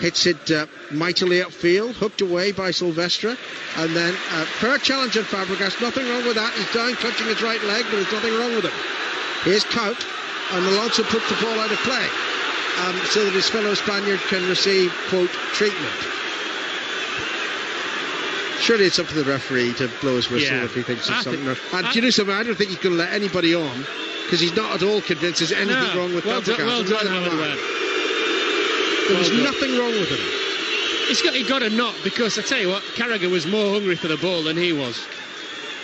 hits it mightily upfield, hooked away by Silvestre, and then fair challenge on Fabregas. Nothing wrong with that. He's down clutching his right leg, but there's nothing wrong with him. Here's Count, and Alonso puts the ball out of play so that his fellow Spaniard can receive, quote, treatment. Surely it's up to the referee to blow his whistle if he thinks there's something wrong. And do you know something? I don't think he's going to let anybody on, because he's not at all convinced there's anything wrong with Fabregas. Well done, there was nothing wrong with him. He got a knock, because I tell you what, Carragher was more hungry for the ball than he was.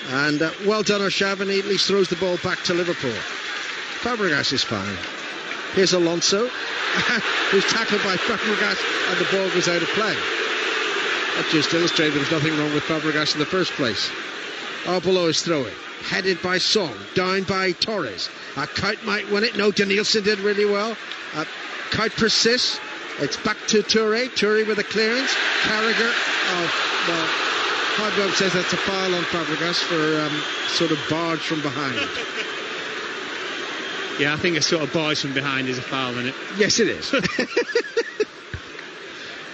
And well done, Arshavin. He at least throws the ball back to Liverpool. Fabregas is fine. Here's Alonso, who's tackled by Fabregas, and the ball goes out of play. That just illustrates there's nothing wrong with Fabregas in the first place. Arbeloa is throwing, headed by Song, down by Torres. Kuyt might win it. No, Danielson did really well. Kuyt persists. It's back to Toure. Toure with a clearance. Carragher. Hardwell says that's a foul on Fabregas for sort of barge from behind. Yeah, I think a sort of barge from behind is a foul, isn't it? Yes, it is.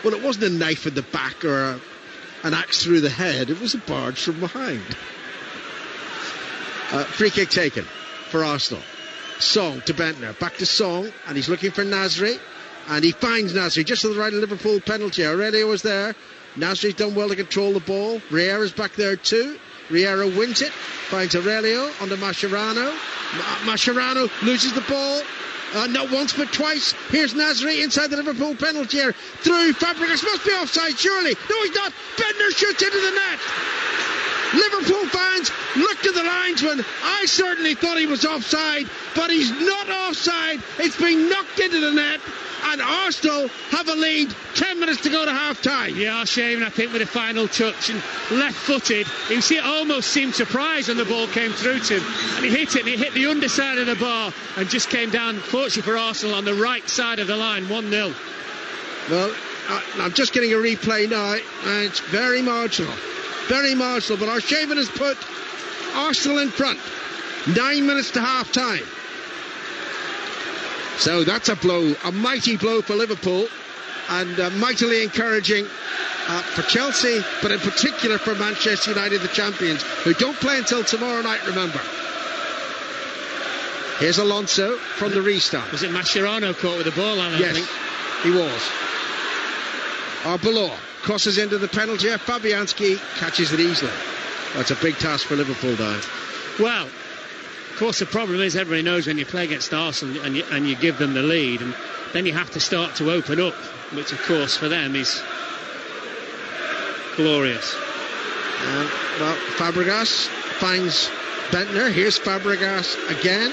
Well, it wasn't a knife in the back or an axe through the head. It was a barge from behind. Free kick taken for Arsenal. Song to Bentner. Back to Song, and he's looking for Nasri. And he finds Nasri just to the right of Liverpool penalty. Aurelio was there. Nasri's done well to control the ball. Riera's back there too. Riera wins it, finds Aurelio under Mascherano. Mascherano loses the ball. Not once but twice. Here's Nasri inside the Liverpool penalty area. Through Fabregas, must be offside surely. No, he's not. Bendtner shoots into the net. Liverpool fans, look to the linesman. I certainly thought he was offside, but he's not offside. It's been knocked into the net, and Arsenal have a lead. 10 minutes to go to half time. Yeah, Arshavin, I think, with a final touch, and left-footed. He almost seemed surprised when the ball came through to him, and he hit it, and he hit the underside of the bar and just came down, fortunately for Arsenal, on the right side of the line, 1-0. Well, I'm just getting a replay now, and it's very marginal. Very marginal, but Arshavin has put Arsenal in front. 9 minutes to half time. So that's a blow, a mighty blow for Liverpool, and mightily encouraging for Chelsea, but in particular for Manchester United, the champions, who don't play until tomorrow night, remember. Here's Alonso from the restart. Was it Mascherano caught with the ball, Alan? Yes, I think he was. Arbeloa crosses into the penalty area. Fabianski catches it easily. That's a big task for Liverpool now. Well, of course the problem is everybody knows when you play against Arsenal and you give them the lead, and then you have to start to open up, which of course for them is glorious. Well, Fabregas finds Bendtner. Here's Fabregas again.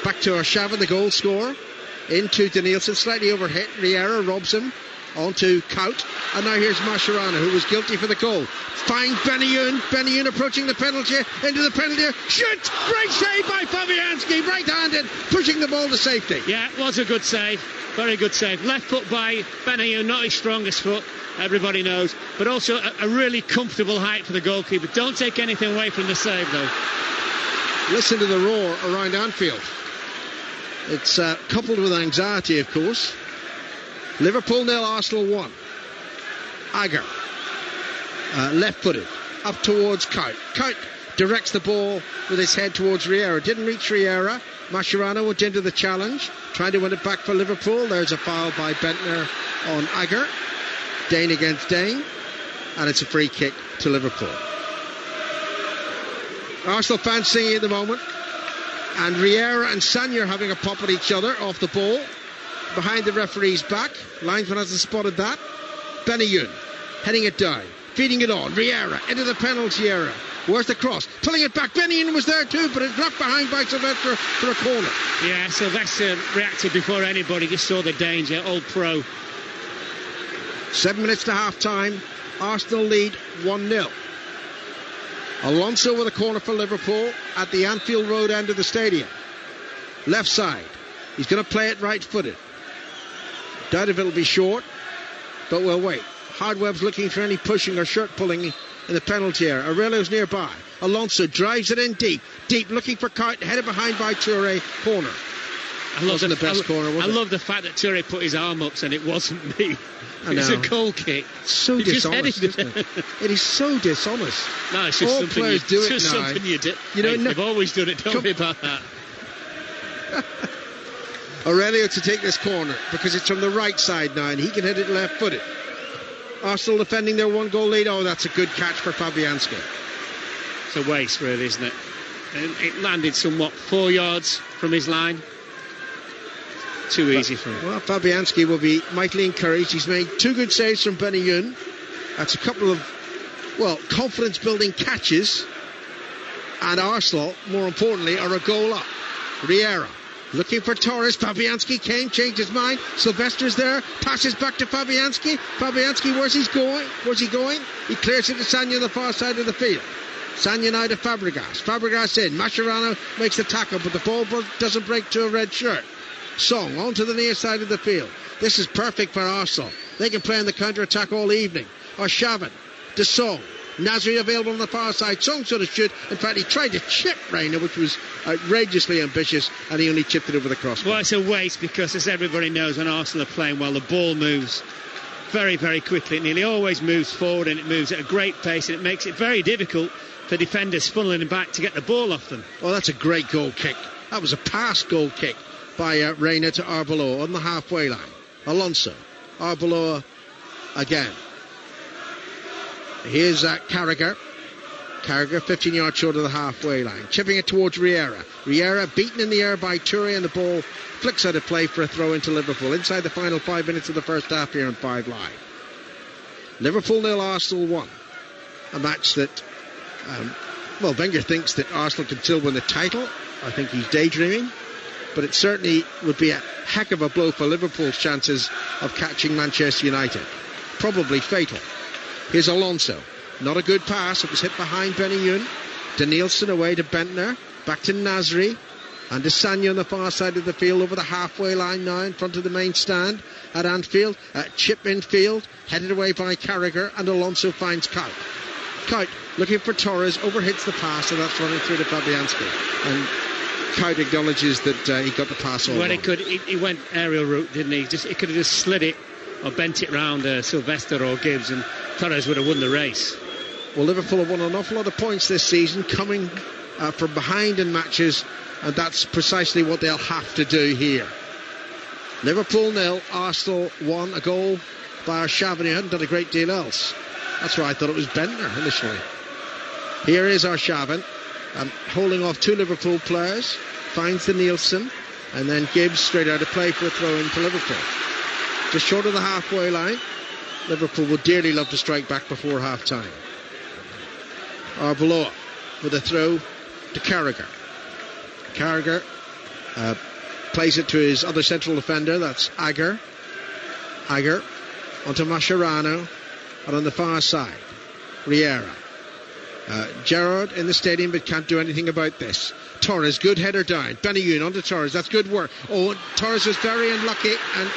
Back to Arshavin, the goal scorer. Into Danielson, slightly overhit. Riera robs him. On to Kaut, and now here's Mascherano, who was guilty for the goal. Finds Benayoun. Benayoun approaching the penalty, into the penalty. Shoots! Great save by Fabianski, right-handed, pushing the ball to safety. Yeah, it was a good save. Very good save. Left foot by Benayoun, not his strongest foot, everybody knows, but also a really comfortable height for the goalkeeper. Don't take anything away from the save, though. Listen to the roar around Anfield. It's coupled with anxiety, of course. Liverpool 0, Arsenal 1. Agar, left-footed, up towards Kaut. Kaut directs the ball with his head towards Riera. Didn't reach Riera. Mascherano went into the challenge, trying to win it back for Liverpool. There's a foul by Bendtner on Agar. Dane against Dane, and it's a free kick to Liverpool. Arsenal fans singing at the moment, and Riera and Sagna having a pop at each other off the ball. Behind the referee's back. Linesman hasn't spotted that. Benayoun heading it down, feeding it on. Riera into the penalty area. Where's the cross? Pulling it back. Benayoun was there too, but it's left behind by Sylvester for a corner. Yeah, Sylvester reacted before anybody, just saw the danger. Old pro. 7 minutes to half time. Arsenal lead 1-0. Alonso with a corner for Liverpool at the Anfield Road end of the stadium. Left side. He's going to play it right-footed. Doubt if it'll be short, but we'll wait. Hardweb's looking for any pushing or shirt pulling in the penalty area. Aurelio's nearby. Alonso drives it in deep, looking for Kaut, headed behind by Toure. Corner. Wasn't the best corner, was it? I love the fact that Toure put his arm up and it wasn't me. It's a goal kick. So dishonest, isn't it? It is so dishonest. No, it's just all something players do it now. Something you do. You know, they've always done it. Don't worry about that. Aurelio to take this corner because it's from the right side now and he can hit it left-footed. Arsenal defending their 1-goal lead. Oh, that's a good catch for Fabianski. It's a waste, really, isn't it? It landed somewhat 4 yards from his line. Too easy for him. Well, Fabianski will be mightily encouraged. He's made 2 good saves from Benayoun. That's a couple of, confidence-building catches. And Arsenal, more importantly, are a goal up. Riera looking for Torres. Fabianski came, changed his mind. Sylvester's there, passes back to Fabianski. Fabianski, where's he going? He clears it to Sagna on the far side of the field. Sagna now to Fabregas. Fabregas in. Mascherano makes the tackle, but the ball doesn't break to a red shirt. Song onto the near side of the field. This is perfect for Arsenal. They can play on the counter-attack all evening. Arshavin to Song. Nasri available on the far side. Song sort of should. In fact, he tried to chip Reina, which was outrageously ambitious, and he only chipped it over the crossbar. Well, it's a waste because, as everybody knows, when Arsenal are playing well, the ball moves very, very quickly. It nearly always moves forward, and it moves at a great pace, and it makes it very difficult for defenders funneling back to get the ball off them. Oh, that's a great goal kick. That was a pass goal kick by Reina to Arbeloa on the halfway line. Alonso. Arbeloa again. Here's Carragher. Carragher 15 yards short of the halfway line. Chipping it towards Riera. Riera beaten in the air by Toure, and the ball flicks out of play for a throw into Liverpool. Inside the final 5 minutes of the first half here on 5 Live. Liverpool 0, Arsenal 1. A match that, Wenger thinks that Arsenal can still win the title. I think he's daydreaming. But it certainly would be a heck of a blow for Liverpool's chances of catching Manchester United. Probably fatal. Here's Alonso. Not a good pass. It was hit behind Benayoun. Danielson away to Bentner. Back to Nasri. And to Sagna on the far side of the field, over the halfway line now in front of the main stand at Anfield. Chip infield, headed away by Carragher, and Alonso finds Kuyt. Kuyt looking for Torres, overhits the pass, and that's running through to Fabianski. And Kuyt acknowledges that he got the pass all wrong. He went aerial route, didn't he? He could have just slid it or bent it round Sylvester or Gibbs, and Torres would have won the race. Well, Liverpool have won an awful lot of points this season, coming from behind in matches, and that's precisely what they'll have to do here. Liverpool 0, Arsenal 1, a goal by Arshavin, who hadn't done a great deal else. That's why I thought it was Bentner initially. Here is Arshavin, holding off 2 Liverpool players, finds the Nielsen, and then Gibbs straight out of play for a throw in for Liverpool. Just short of the halfway line. Liverpool would dearly love to strike back before half time. Arbeloa with a throw to Carragher. Carragher plays it to his other central defender, that's Agger. Agger onto Mascherano, and on the far side, Riera. Gerrard in the stadium but can't do anything about this. Torres, good header down. Benayoun onto Torres, that's good work. Oh, Torres was very unlucky, and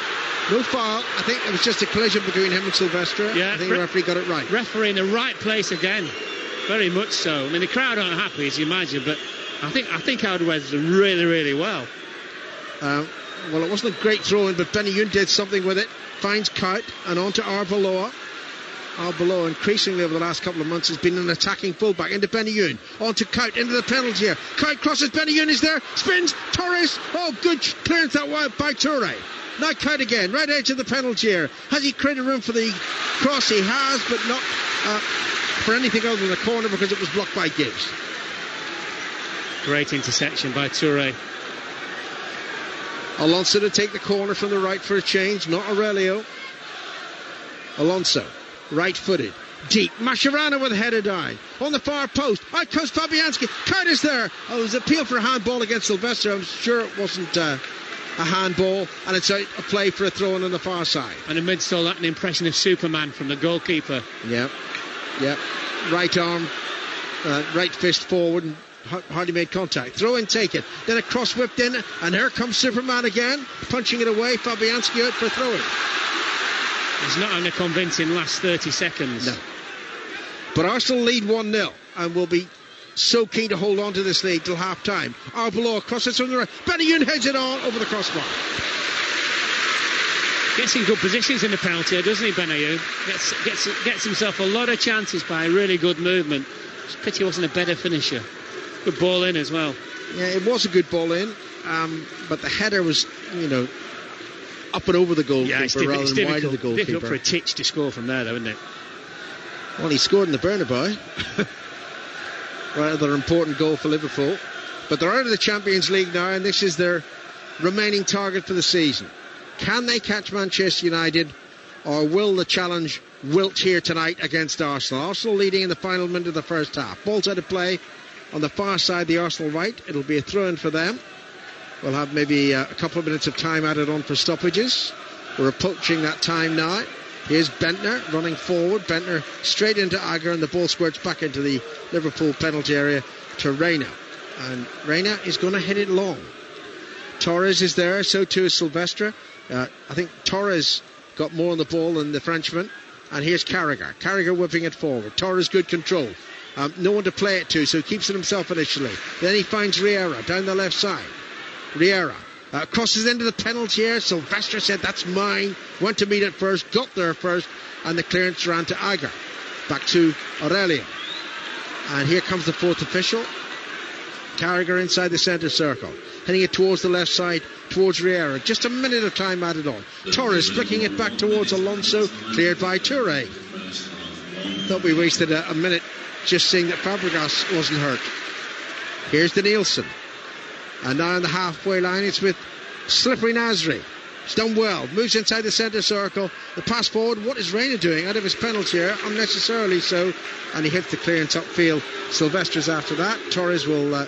no foul. I think it was just a collision between him and Silvestre. Yeah, I think the referee got it right. Referee in the right place again. Very much so. I mean, the crowd aren't happy, as you imagine, but I think Alderweireld did really, really well. Well, it wasn't a great throw-in, but Benayoun did something with it. Finds Kuyt and on to Arbeloa. Arbeloa increasingly over the last couple of months has been an attacking fullback. Into Benayoun, on to Kuyt, into the penalty here. Kuyt crosses, Benayoun is there, spins, Torres. Oh, good clearance that way by Toure. Now Kuyt again, right edge of the penalty area. Has he created room for the cross? He has, but not for anything other than a corner, because it was blocked by Gibbs. Great interception by Toure. Alonso to take the corner from the right for a change, not Aurelio. Alonso, right-footed, deep. Mascherano with a header down. On the far post, out comes Fabianski. Kuyt is there. Oh, it was an appeal for a handball against Sylvester. I'm sure it wasn't a handball, and it's out of play for a throw-in on the far side. And amidst all that, an impression of Superman from the goalkeeper. Yep. Right arm, right fist forward, and hardly made contact. Throw in taken, then a cross whipped in, and here comes Superman again, punching it away. Fabianski out for a throw-in. He's not having a convincing last 30 seconds. No. But Arsenal lead 1-0 and will be so keen to hold on to this lead till half time. Arbeloa crosses from the right. Benayoun heads it on over the crossbar. Gets in good positions in the penalty area, doesn't he, Benayoun? Gets himself a lot of chances by a really good movement. It's a pity he wasn't a better finisher. Good ball in as well. Yeah, it was a good ball in, but the header was, up and over the goalkeeper rather than wide of the goalkeeper. It's difficult for a Titch to score from there, though, isn't it? Well, he scored in the Bernabeu. Rather important goal for Liverpool. But they're out of the Champions League now, and this is their remaining target for the season. Can they catch Manchester United, or will the challenge wilt here tonight against Arsenal? Arsenal leading in the final minute of the first half. Ball's out of play on the far side, the Arsenal right. It'll be a throw-in for them. We'll have maybe a couple of minutes of time added on for stoppages. We're approaching that time now. Here's Bentner running forward. Bentner straight into Agger, and the ball squirts back into the Liverpool penalty area to Reina. And Reina is going to hit it long. Torres is there, so too is Silvestre. I think Torres got more on the ball than the Frenchman. And here's Carragher. Carragher whipping it forward. Torres good control. No one to play it to, so he keeps it himself initially. Then he finds Riera down the left side. Riera crosses into the penalty area. Silvestre said, that's mine. Went to meet it first, got there first, and the clearance ran to Agger. Back to Aurelio. And here comes the fourth official. Carragher inside the centre circle, heading it towards the left side, towards Riera. Just a minute of time added on. Torres flicking it back towards Alonso, cleared by Toure. Thought we wasted a minute just seeing that Fabregas wasn't hurt. Here's Danielson, and now on the halfway line it's with Slippery Nasri. He's done well, moves inside the centre circle, the pass forward. What is Reina doing out of his penalty area? Unnecessarily so, and he hits the clearance upfield. Silvestra's after that. Torres will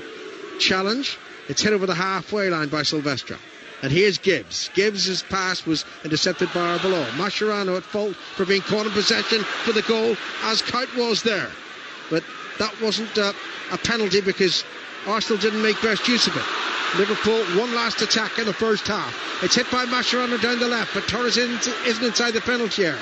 challenge. It's hit over the halfway line by Silvestre. And here's Gibbs. Gibbs' pass was intercepted by Arbeloa. Mascherano at fault for being caught in possession for the goal, as Kuyt was there. But that wasn't a penalty because Arsenal didn't make best use of it. Liverpool, one last attack in the first half. It's hit by Mascherano down the left, but Torres isn't inside the penalty area.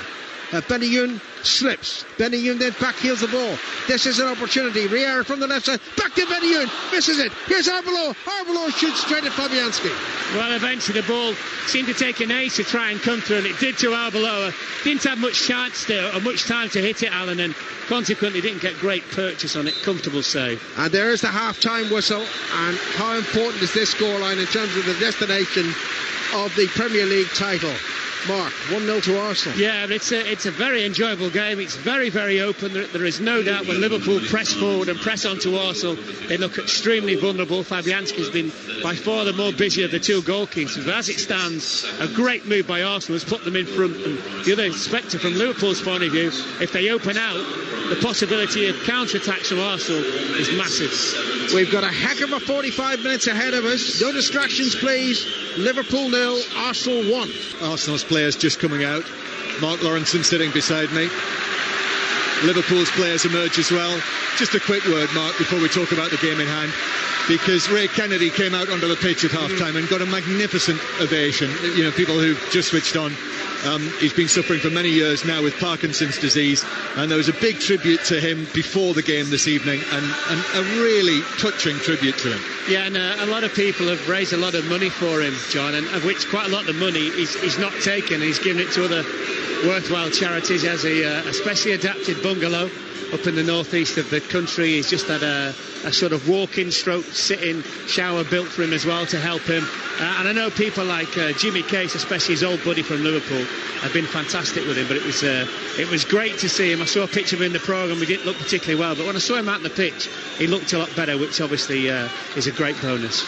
Benayoun slips. Benayoun then backheels the ball. This is an opportunity. Riera from the left side. Back to Benayoun. Misses it. Here's Arbeloa. Arbeloa shoots straight at Fabianski. Well, eventually the ball seemed to take an ace to try and come through, and it did to Arbeloa. Didn't have much chance there, or much time to hit it, Alan, and consequently didn't get great purchase on it. Comfortable save. And there is the half-time whistle. And how important is this scoreline in terms of the destination of the Premier League title? Mark, 1-0 to Arsenal. Yeah, but it's a very enjoyable game. It's very, very open. There is no doubt when Liverpool press forward and press onto Arsenal, they look extremely vulnerable. Fabianski's been by far the more busy of the two goalkeepers. But as it stands, a great move by Arsenal has put them in front. And the other spectre from Liverpool's point of view, if they open out, the possibility of counter-attacks from Arsenal is massive. We've got a heck of a 45 minutes ahead of us. No distractions, please. Liverpool 0, Arsenal 1. Arsenal's players just coming out. Mark Lawrenson sitting beside me. Liverpool's players emerge as well. Just a quick word, Mark, before we talk about the game in hand, because Ray Kennedy came out onto the pitch at half-time and got a magnificent ovation. You know, people who've just switched on. He's been suffering for many years now with Parkinson's disease, and there was a big tribute to him before the game this evening, and a really touching tribute to him. Yeah, and a lot of people have raised a lot of money for him, John, and of which quite a lot of the money he's not taken. He's given it to other worthwhile charities. He has a specially adapted bungalow up in the northeast of the country. He's just had a sort of walk-in stroke sit-in shower built for him as well to help him. And I know people like Jimmy Case, especially his old buddy from Liverpool, have been fantastic with him. But it was great to see him. I saw a picture of him in the programme. He didn't look particularly well, but when I saw him out on the pitch, he looked a lot better, which obviously is a great bonus.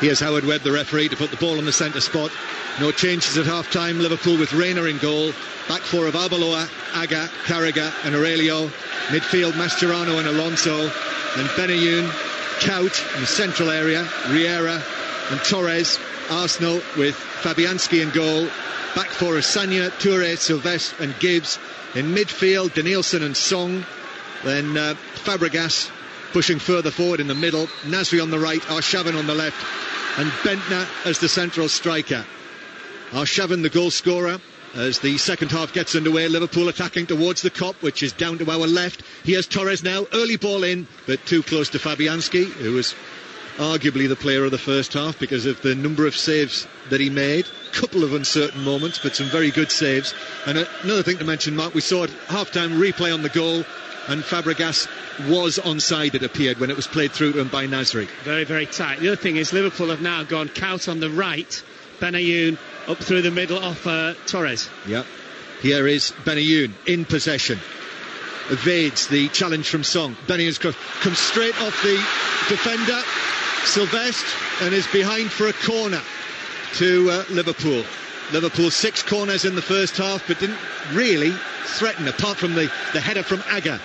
Here's Howard Webb, the referee, to put the ball on the centre spot. No changes at half-time. Liverpool with Reina in goal. Back four of Arbeloa, Aga, Carragher and Aurelio. Midfield, Mascherano and Alonso. And Benayoun, Kuyt in the central area. Riera and Torres. Arsenal with Fabianski in goal. Back four of Sagna, Toure, Silvestre and Gibbs. In midfield, Danielson and Song. Then Fabregas pushing further forward in the middle. Nasri on the right, Arshavin on the left. And Bentner as the central striker. Arshavin the goal scorer as the second half gets underway. Liverpool attacking towards the Kop, which is down to our left. Here's Torres now, early ball in, but too close to Fabianski, who was arguably the player of the first half because of the number of saves that he made. Couple of uncertain moments, but some very good saves. And another thing to mention, Mark, we saw at half-time replay on the goal, and Fabregas was onside, it appeared, when it was played through to him by Nasri. Very, very tight. The other thing is Liverpool have now gone Kuyt on the right, Benayoun up through the middle off Torres. Yep. Here is Benayoun in possession. Evades the challenge from Song. Benayoun's comes straight off the defender, Silvestre, and is behind for a corner to Liverpool. Liverpool 6 corners in the first half, but didn't really threaten, apart from the header from Aga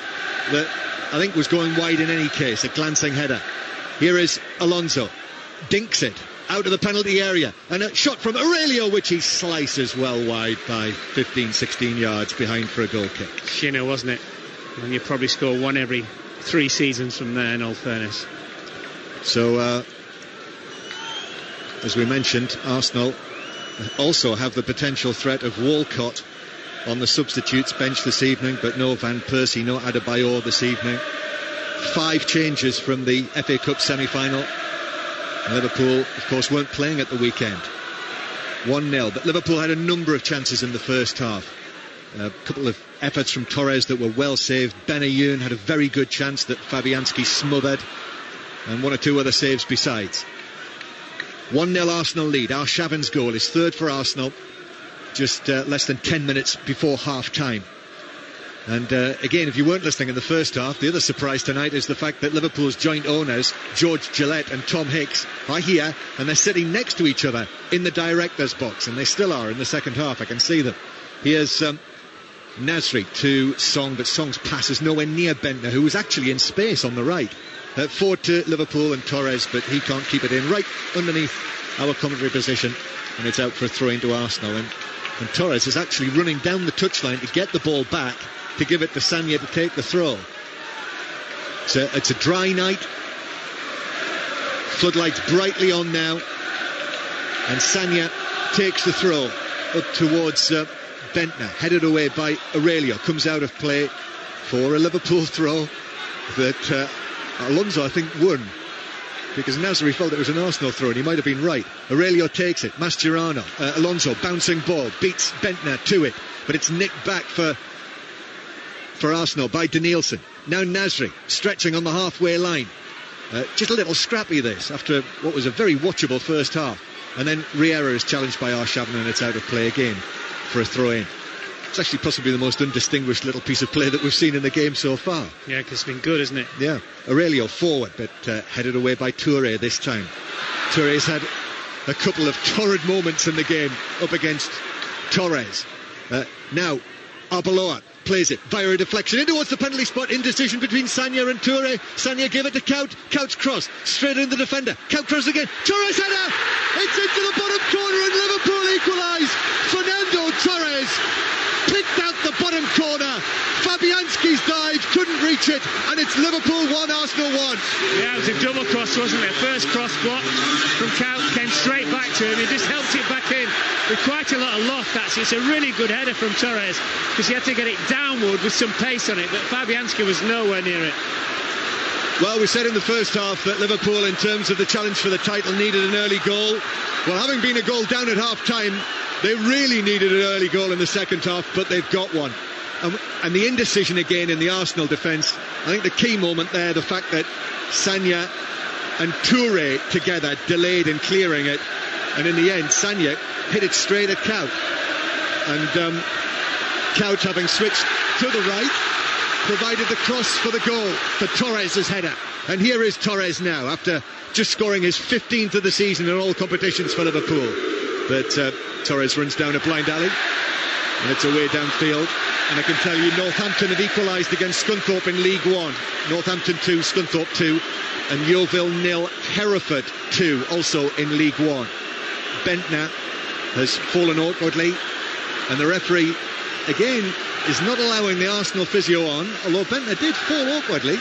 that I think was going wide in any case, a glancing header. Here is Alonso, dinks it out of the penalty area, and a shot from Aurelio, which he slices well wide by 15-16 yards behind for a goal kick. Shinner, wasn't it? And you probably score one every 3 seasons from there, in all fairness. So as we mentioned, Arsenal also have the potential threat of Walcott on the substitutes bench this evening, but no Van Persie, no Adebayor this evening. 5 changes from the FA Cup semi-final. Liverpool, of course, weren't playing at the weekend. 1-0, but Liverpool had a number of chances in the first half. A couple of efforts from Torres that were well saved. Benayoun had a very good chance that Fabianski smothered. and one or two other saves besides. 1-0 Arsenal lead. Arshavin's goal is third for Arsenal, just less than 10 minutes before half-time. And again, if you weren't listening in the first half, the other surprise tonight is the fact that Liverpool's joint owners, George Gillette and Tom Hicks, are here, and they're sitting next to each other in the director's box, and they still are in the second half. I can see them. Here's Nasri to Song, but Song's pass is nowhere near Bentner, who was actually in space on the right. Forward to Liverpool and Torres, but he can't keep it in. Right underneath our commentary position, and it's out for a throw into Arsenal. And Torres is actually running down the touchline to get the ball back, to give it to Sagna to take the throw. It's a dry night. Floodlights brightly on now, and Sagna takes the throw up towards Bentner, headed away by Aurelio. Comes out of play for a Liverpool throw that Alonso, I think, won, because Nasri felt it was an Arsenal throw, and he might have been right. Aurelio takes it. Mascherano, Alonso, bouncing ball, beats Bentner to it, but it's nicked back for Arsenal by Danielson. Now Nasri stretching on the halfway line. Just a little scrappy this after what was a very watchable first half. And then Riera is challenged by Arshavin, and it's out of play again for a throw in. It's actually possibly the most undistinguished little piece of play that we've seen in the game so far. Yeah, because it's been good, isn't it? Yeah. Aurelio forward, but headed away by Toure this time. Toure's had a couple of torrid moments in the game up against Torres. Now Arbeloa plays it via a deflection in towards the penalty spot. Indecision between Sagna and Toure. Sagna gave it to Kaut. Kaut's cross straight in the defender. Kaut cross again. Torres header. It's into the bottom corner, and Liverpool equalise. Fernando Torres picked out the bottom corner. Fabianski's dive couldn't reach it, and it's Liverpool 1, Arsenal 1. Yeah, it was a double cross, wasn't it? First cross block from Kaut came straight back to him. He just helped it back in with quite a lot of loft, actually. It's a really good header from Torres, because he had to get it downward with some pace on it, but Fabianski was nowhere near it. Well, we said in the first half that Liverpool, in terms of the challenge for the title, needed an early goal. Well, having been a goal down at half-time, they really needed an early goal in the second half, but they've got one. And the indecision again in the Arsenal defence, I think the key moment there, the fact that Sagna and Toure together delayed in clearing it, and in the end Sagna hit it straight at Kaut, and Kaut, having switched to the right, provided the cross for the goal for Torres' header. And here is Torres now, after just scoring his 15th of the season in all competitions for Liverpool. But Torres runs down a blind alley, and it's away downfield. And I can tell you, Northampton have equalised against Scunthorpe in League One. Northampton 2, Scunthorpe 2, and Yeovil 0, Hereford 2, also in League One. Bentner has fallen awkwardly, and the referee again is not allowing the Arsenal physio on, although Bentner did fall awkwardly.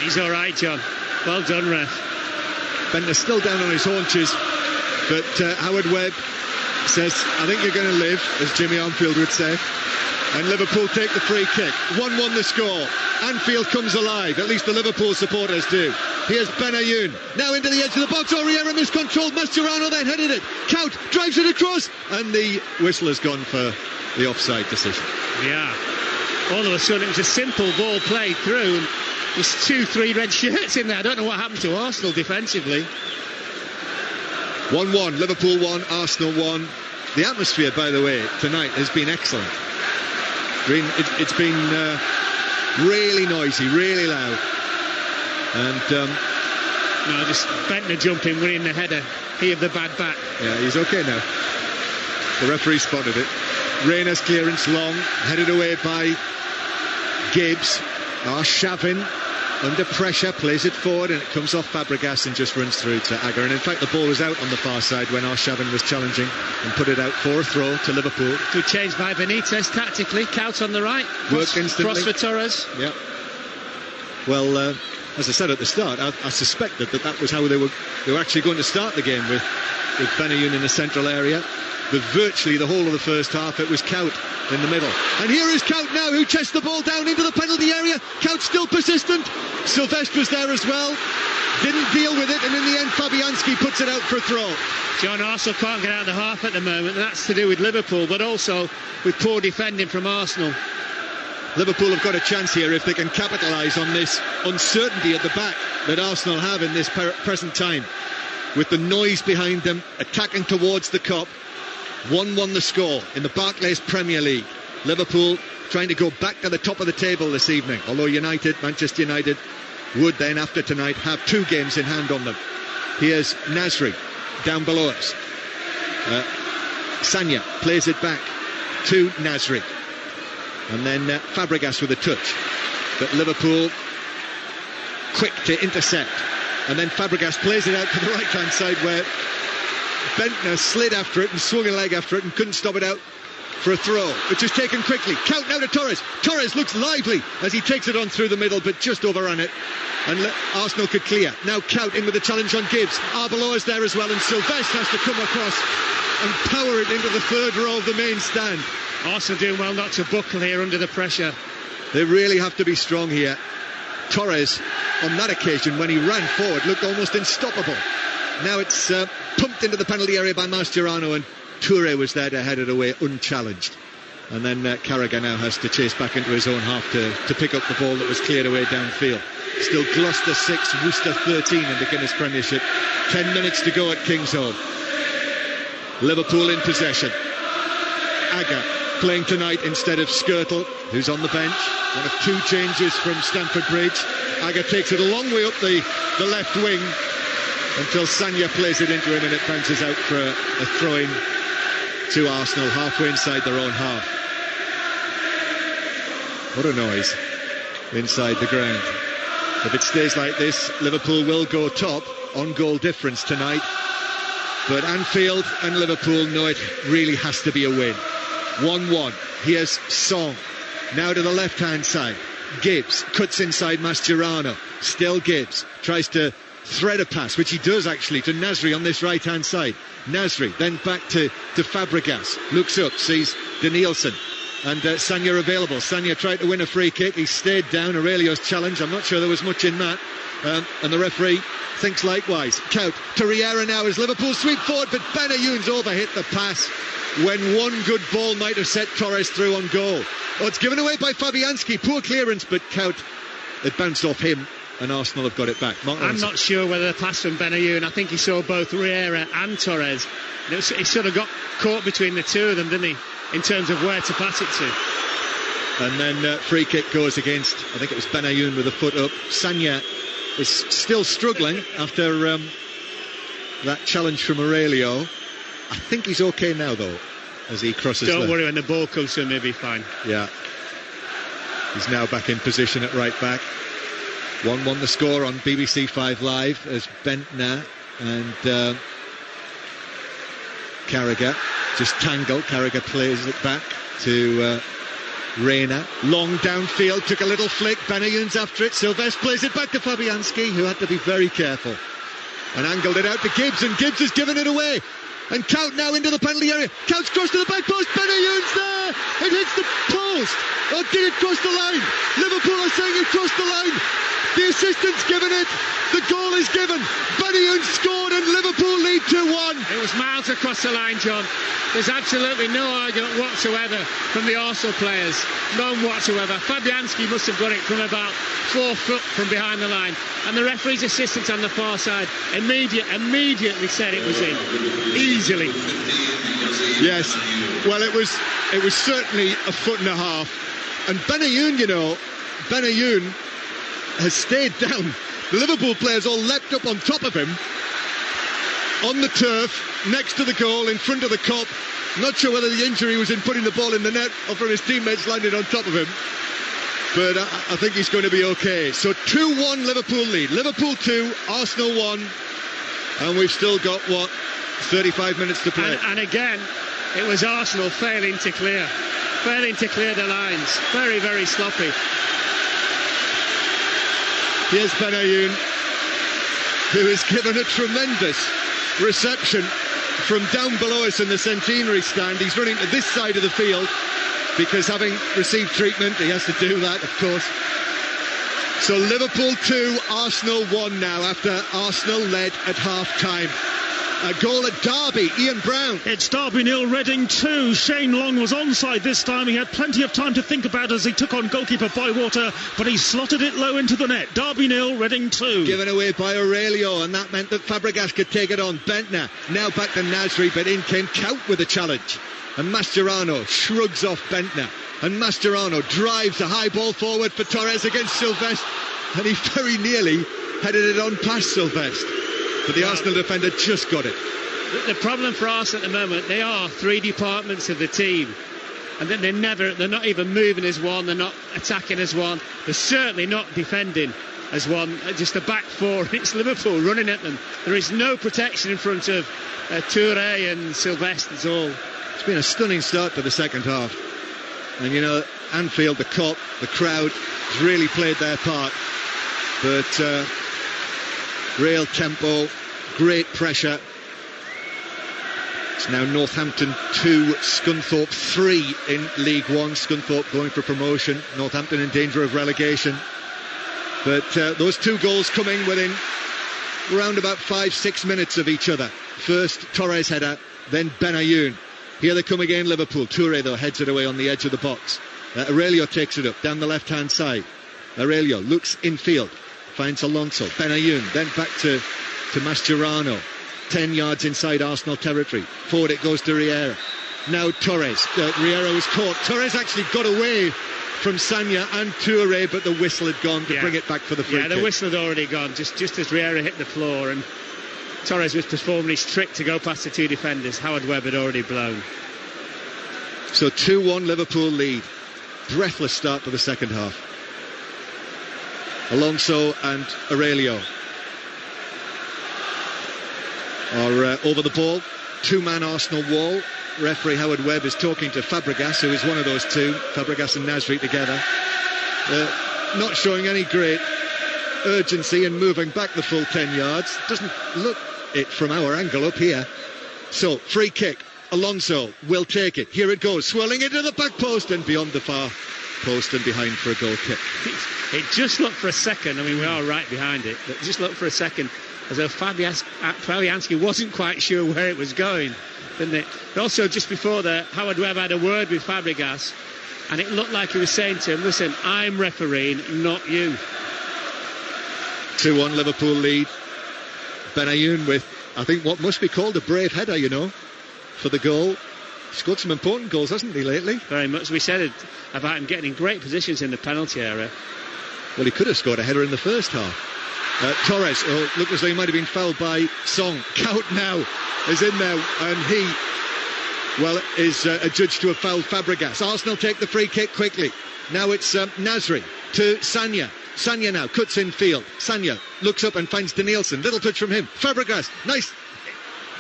He's all right, John. Well done, ref. Bentner's still down on his haunches, but Howard Webb says, I think you're going to live, as Jimmy Armfield would say. And Liverpool take the free kick. 1-1 the score. Anfield comes alive, at least the Liverpool supporters do. Here's Benayoun, now into the edge of the box. Auriera miscontrolled. Mascherano then headed it. Kaut drives it across, and the whistle has gone for the offside decision. Yeah. All of a sudden it was a simple ball played through, and there's 2-3 red shirts in there. I don't know what happened to Arsenal defensively. 1-1, Liverpool 1, Arsenal 1. The atmosphere, by the way, tonight has been excellent. It's been really noisy, really loud. And no, just Bentner jumping, winning the header. He of the bad back. Yeah, he's okay now. The referee spotted it. Reina's clearance long, headed away by Gibbs. Arshavin under pressure, plays it forward, and it comes off Fabregas and just runs through to Agger. And in fact, the ball was out on the far side when Arshavin was challenging and put it out for a throw to Liverpool. Good change by Benitez tactically. Kaut on the right. Worked instantly. Cross for Torres. Yeah. Well, as I said at the start, I suspected that was how they were actually going to start the game, with Benayoun in the central area. But virtually the whole of the first half, it was Kaut in the middle. And here is Kaut now, who chests the ball down into the penalty area. Kaut still persistent. Sylvestre was there as well. Didn't deal with it, and in the end Fabianski puts it out for a throw. John, Arsenal can't get out of the half at the moment, and that's to do with Liverpool, but also with poor defending from Arsenal. Liverpool have got a chance here if they can capitalise on this uncertainty at the back that Arsenal have in this present time. With the noise behind them, attacking towards the Kop. 1-1 the score in the Barclays Premier League. Liverpool trying to go back to the top of the table this evening, although Manchester United would then, after tonight, have 2 games in hand on them. Here's Nasri down below us. Sagna plays it back to Nasri. And then Fabregas with a touch. But Liverpool quick to intercept. And then Fabregas plays it out to the right-hand side where Bentner slid after it and swung a leg after it and couldn't stop it out for a throw, which is taken quickly. Count now to Torres. Torres looks lively as he takes it on through the middle, but just overran it. And Arsenal could clear. Now Count in with the challenge on Gibbs. Arbeloa is there as well, and Sylvestre has to come across and power it into the third row of the main stand. Arsenal doing well not to buckle here under the pressure. They really have to be strong here. Torres, on that occasion, when he ran forward, looked almost unstoppable. Now it's pumped into the penalty area by Mascherano, and Toure was there to head it away unchallenged. And then Carragher now has to chase back into his own half to pick up the ball that was cleared away downfield. Still Gloucester 6, Worcester 13 in the Guinness Premiership. 10 minutes to go at Kingsholm. Liverpool in possession. Agger playing tonight instead of Skirtle, who's on the bench. One of 2 changes from Stamford Bridge. Agger takes it a long way up the left wing until Sagna plays it into him, and it bounces out for a throw-in to Arsenal halfway inside their own half. What a noise inside the ground. If it stays like this, Liverpool will go top on goal difference tonight. But Anfield and Liverpool know it really has to be a win. 1-1. Here's Song. Now to the left-hand side. Gibbs cuts inside Mascherano. Still Gibbs. Tries to thread a pass, which he does actually, to Nasri on this right-hand side. Nasri, then back to Fabregas. Looks up, sees Danielson. And Sagna available. Sagna tried to win a free kick. He stayed down. Aurelio's challenge. I'm not sure there was much in that. And the referee thinks likewise. Count to Riera now as Liverpool sweep forward, but Benayoun's overhit the pass when one good ball might have set Torres through on goal. Oh, it's given away by Fabianski. Poor clearance, but Count, it bounced off him, and Arsenal have got it back. I'm not sure whether the pass from Benayoun, I think he saw both Riera and Torres. He sort of got caught between the two of them, didn't he, in terms of where to pass it to. And then free kick goes against, I think it was Benayoun with a foot up. Sagna is still struggling after that challenge from Aurelio. I think he's okay now, though, as he crosses. Don't worry, when the ball comes to him, he'll be fine. Yeah. He's now back in position at right back. 1-1 the score on BBC 5 Live as Bentner and Carragher just tangle. Carragher plays it back to Reina. Long downfield, took a little flick. Benayoun's after it. Sylvestre plays it back to Fabianski, who had to be very careful. And angled it out to Gibbs, and Gibbs has given it away. And Count now into the penalty area. Count's crossed to the back post. Benayoun's there. It hits the post. Or did it cross the line? Liverpool are saying it crossed the line. The assistant's given it. The goal is given. Benayoun scored and Liverpool lead 2-1. It was miles across the line, John. There's absolutely no argument whatsoever from the Arsenal players. None whatsoever. Fabianski must have got it from about 4 foot from behind the line. And the referee's assistant on the far side immediately said it was in. Easily. Yes. Well, it was certainly a foot and a half. And Benayoun has stayed down. The Liverpool players all leapt up on top of him on the turf next to the goal in front of the Kop. Not sure whether the injury was in putting the ball in the net or from his teammates landing on top of him, but I think he's going to be okay. So 2-1 Liverpool lead. Liverpool 2, Arsenal 1, and we've still got 35 minutes to play. And again, it was Arsenal failing to clear the lines. Very, very sloppy. Here's Benayoun, who is given a tremendous reception from down below us in the Centenary stand. He's running to this side of the field because, having received treatment, he has to do that, of course. So Liverpool 2, Arsenal 1 now, after Arsenal led at half-time. A goal at Derby, Ian Brown. It's Derby 0, Reading 2. Shane Long was onside this time. He had plenty of time to think about as he took on goalkeeper Bywater, but he slotted it low into the net. Derby 0, Reading 2. Given away by Aurelio, and that meant that Fabregas could take it on. Bentner now back to Nasri, but in came Kaut with a challenge. And Mascherano shrugs off Bentner. And Mascherano drives a high ball forward for Torres against Sylvestre. And he very nearly headed it on past Sylvestre. But the Arsenal defender just got it. The problem for Arsenal at the moment, they are three departments of the team. And then they're not even moving as one, they're not attacking as one, they're certainly not defending as one. Just the back four, it's Liverpool running at them. There is no protection in front of Touré and Sylvestre at all. It's been a stunning start to the second half. And you know, Anfield, the Kop, the crowd has really played their part. But real tempo, great pressure. It's now Northampton 2, Scunthorpe 3 in League One. Scunthorpe going for promotion, Northampton in danger of relegation. But those two goals coming within around about 5-6 minutes of each other. First Torres header, then Benayoun. Here they come again, Liverpool. Touré though heads it away on the edge of the box. Aurelio takes it up down the left hand side. Aurelio looks infield, finds Alonso. Benayoun then back to Mascherano. 10 yards inside Arsenal territory. Forward it goes to Riera. Now Torres. Riera was caught. Torres actually got away from Sagna and Touré, but the whistle had gone to bring it back for the free kick. Yeah, the whistle had already gone just as Riera hit the floor, and Torres was performing his trick to go past the two defenders. Howard Webb had already blown. So 2-1 Liverpool lead. Breathless start to the second half. Alonso and Aurelio are over the ball. Two-man Arsenal wall. Referee Howard Webb is talking to Fabregas, who is one of those two. Fabregas and Nasri together. Not showing any great urgency in moving back the full 10 yards. Doesn't look it from our angle up here. So, free kick. Alonso will take it. Here it goes, swirling into the back post and beyond the far post and behind for a goal kick. It just looked for a second, I mean, we are right behind it, but just looked for a second as though Fabianski wasn't quite sure where it was going, didn't it? But also, just before that, Howard Webb had a word with Fabregas, and it looked like he was saying to him, listen, I'm refereeing, not you. 2-1 Liverpool lead. Benayoun with, I think, what must be called a brave header, you know, for the goal. He's scored some important goals, hasn't he, lately? Very much. We said it about him getting in great positions in the penalty area. Well, he could have scored a header in the first half. Torres, looked as though he might have been fouled by Song. Kaut now is in there, and he, well, is adjudged to have fouled Fabregas. Arsenal take the free kick quickly. Now it's Nasri to Sagna. Sagna now cuts in field. Sagna looks up and finds Danielson. Little touch from him. Fabregas, nice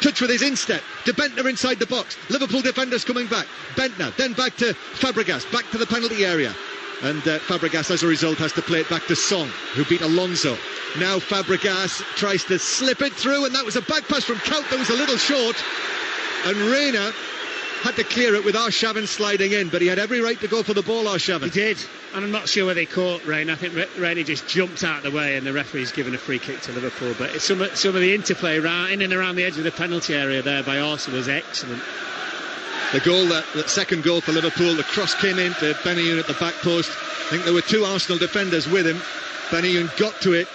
touch with his instep to Bentner inside the box. Liverpool defenders coming back. Bentner, then back to Fabregas, back to the penalty area. And Fabregas, as a result, has to play it back to Song, who beat Alonso. Now Fabregas tries to slip it through, and that was a back pass from Kaut that was a little short. And Reina had to clear it with Arshavin sliding in, but he had every right to go for the ball, Arshavin. He did, and I'm not sure where they caught Reina. I think Reina just jumped out of the way, and the referee's given a free kick to Liverpool. But some of the interplay in and around the edge of the penalty area there by Arsenal was excellent. The goal, that second goal for Liverpool, the cross came in to Benayoun at the back post. I think there were two Arsenal defenders with him. Benayoun got to it,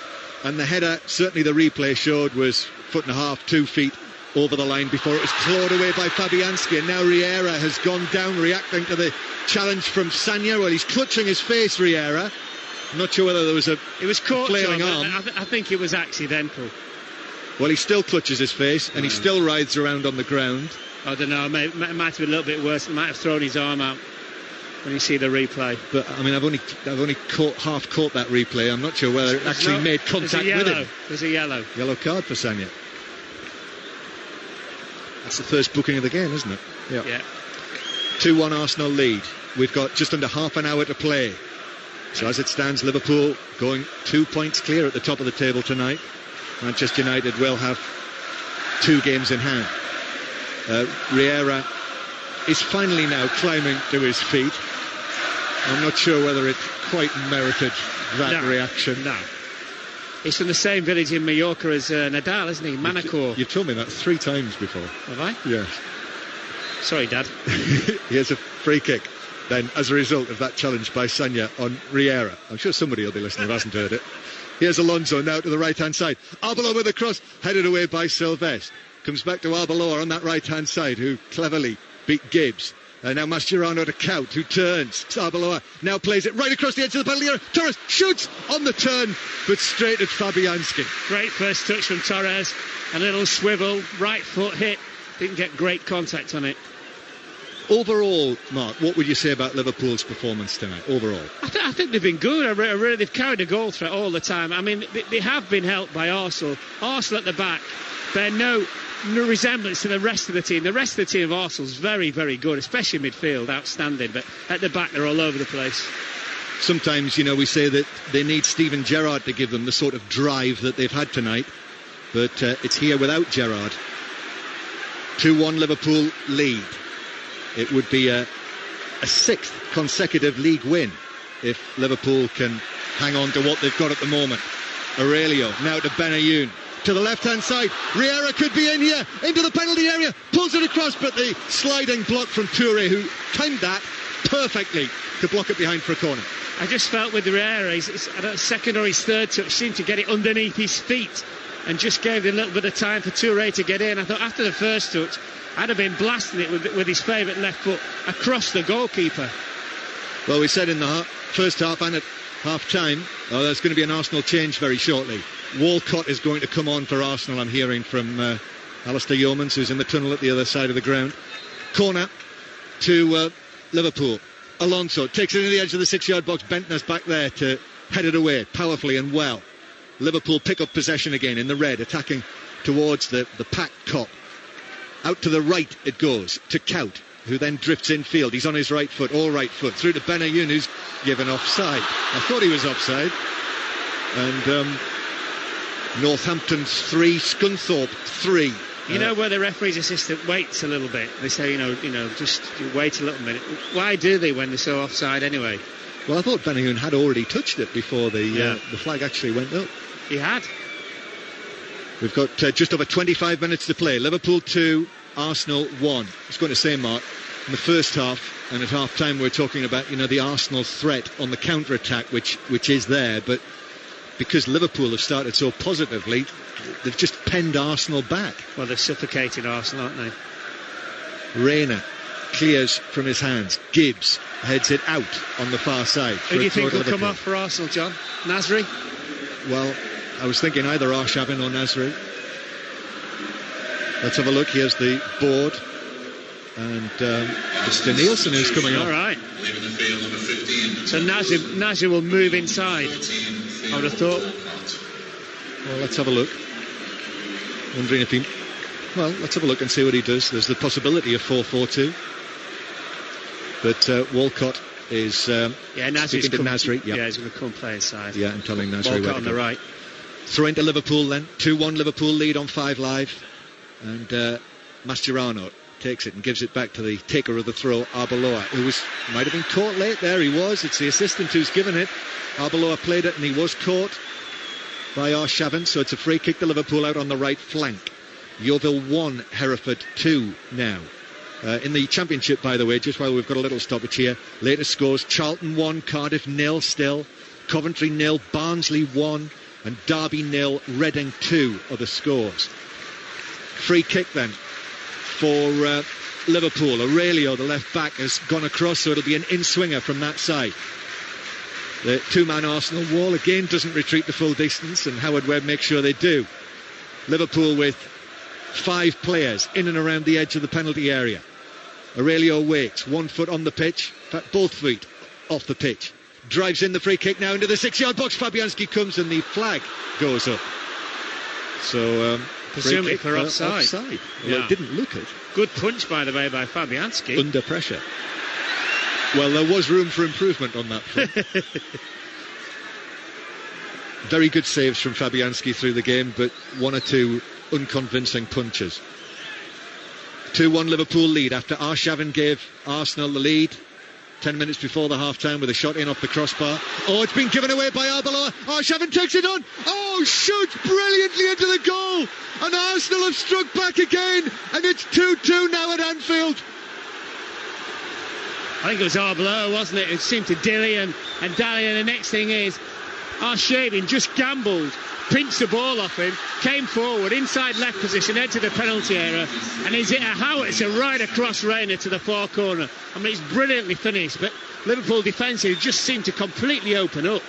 and the header, certainly the replay showed, was 1.5 feet, 2 feet over the line before it was clawed away by Fabianski. And now Riera has gone down, reacting to the challenge from Sagna. Well, he's clutching his face, Riera. I'm not sure whether there was a flailing arm. I think it was accidental. Well, he still clutches his face, and he still writhes around on the ground. I don't know, it might have been a little bit worse. He might have thrown his arm out when you see the replay. But I mean, I've only half caught that replay. I'm not sure whether it actually made contact with him. There's a yellow card for Sagna. That's the first booking of the game, isn't it? Yeah. 2-1 Arsenal lead. We've got just under half an hour to play. So as it stands, Liverpool going 2 points clear at the top of the table tonight. Manchester United will have 2 games in hand. Riera is finally now climbing to his feet. I'm not sure whether it quite merited that reaction. No. He's from the same village in Mallorca as Nadal, isn't he? Manacor. You've told me that 3 times before. Have I? Yes. Sorry, Dad. Here's a free kick. Then, as a result of that challenge by Sanya on Riera. I'm sure somebody will be listening who hasn't heard it. Here's Alonso now to the right-hand side. Arbeloa with a cross, headed away by Silvestre. Comes back to Arbeloa on that right-hand side, who cleverly beat Gibbs. Now Mascherano to Kaut, who turns. Arbeloa now plays it right across the edge of the penalty area. Torres shoots on the turn, but straight at Fabianski. Great first touch from Torres. A little swivel, right foot hit. Didn't get great contact on it. Overall, Mark, what would you say about Liverpool's performance tonight, overall? I think they've been good. They've carried a goal threat all the time. I mean, they have been helped by Arsenal. Arsenal at the back, they're no resemblance to the rest of the team. The rest of the team of Arsenal's very, very good, especially midfield, outstanding. But at the back, they're all over the place. Sometimes, we say that they need Steven Gerrard to give them the sort of drive that they've had tonight. But it's here without Gerrard. 2-1 Liverpool lead. It would be a 6th consecutive league win if Liverpool can hang on to what they've got at the moment. Aurelio now to Benayoun. To the left-hand side. Riera could be in here. Into the penalty area. Pulls it across, but the sliding block from Toure, who timed that perfectly to block it behind for a corner. I just felt with Riera, his second or his third touch seemed to get it underneath his feet and just gave a little bit of time for Toure to get in. I thought after the first touch, I'd have been blasting it with his favourite left foot across the goalkeeper. Well, we said in the first half and at half-time, there's going to be an Arsenal change very shortly. Walcott is going to come on for Arsenal, I'm hearing from Alistair Yeomans, who's in the tunnel at the other side of the ground. Corner to Liverpool. Alonso takes it to the edge of the 6-yard box. Bentner's back there to head it away powerfully and well. Liverpool pick up possession again in the red, attacking towards the packed Kop. Out to the right it goes to Kaut, who then drifts infield. He's on his right foot, all right foot, through to Benayoun, who's given offside. I thought he was offside. And Northampton's 3, Scunthorpe 3. You know where the referee's assistant waits a little bit? They say, just wait a little minute. Why do they when they're so offside anyway? Well, I thought Benayoun had already touched it before the flag actually went up. He had. We've got just over 25 minutes to play. Liverpool 2, Arsenal 1. I was going to say, Mark, in the first half and at half-time we're talking about, the Arsenal threat on the counter-attack, which is there, but because Liverpool have started so positively, they've just penned Arsenal back. Well, they're suffocating Arsenal, aren't they? Reina clears from his hands. Gibbs heads it out on the far side. Who do you think will come off for Arsenal, John? Nasri? Well, I was thinking either Arshavin or Nasri. Let's have a look. Here's the board. And Mr. Nielsen is coming on. All right. So Nasri will move inside, I would have thought. Well, let's have a look. Wondering if he... Well, let's have a look and see what he does. There's the possibility of 4-4-2. But Walcott is Nasri's speaking to Nasri. Yeah, he's going to come play inside. Yeah, and telling Nasri Walcott where to on go. the right. Throw into Liverpool then. 2-1 Liverpool lead on 5 Live. And Mascherano takes it and gives it back to the taker of the throw, Arbeloa, who might have been caught late there. He was. It's the assistant who's given it. Arbeloa played it and he was caught by Arshavin, so it's a free kick to Liverpool out on the right flank. Yeovil 1, Hereford 2 now. In the Championship, by the way, just while we've got a little stoppage here, latest scores: Charlton 1, Cardiff 0 still, Coventry 0, Barnsley 1, and Derby 0, Reading 2 are the scores. Free kick then for Liverpool. Aurelio, the left back, has gone across, so it'll be an in-swinger from that side. The two-man Arsenal wall again doesn't retreat the full distance, and Howard Webb makes sure they do. Liverpool with 5 players in and around the edge of the penalty area. Aurelio waits, 1 foot on the pitch, in fact both feet off the pitch. Drives in the free kick now into the 6-yard box. Fabianski comes and the flag goes up. So presumably for offside. Well, yeah. It didn't look it. Good punch, by the way, by Fabianski. Under pressure. Well, there was room for improvement on that front. Very good saves from Fabianski through the game, but 1 or 2 unconvincing punches. 2-1 Liverpool lead after Arshavin gave Arsenal the lead. 10 minutes before the half-time with a shot in off the crossbar. Oh, it's been given away by Arbeloa. Arshavin takes it on. Oh, shoots brilliantly into the goal. And Arsenal have struck back again. And it's 2-2 now at Anfield. I think it was Arbeloa, wasn't it? It seemed to dilly and dally, and the next thing is Arshavin just gambled, pinched the ball off him, came forward, inside left position, entered the penalty area, and he's hit a howitzer right across Reina to the far corner. I mean, it's brilliantly finished, but Liverpool defensively just seemed to completely open up.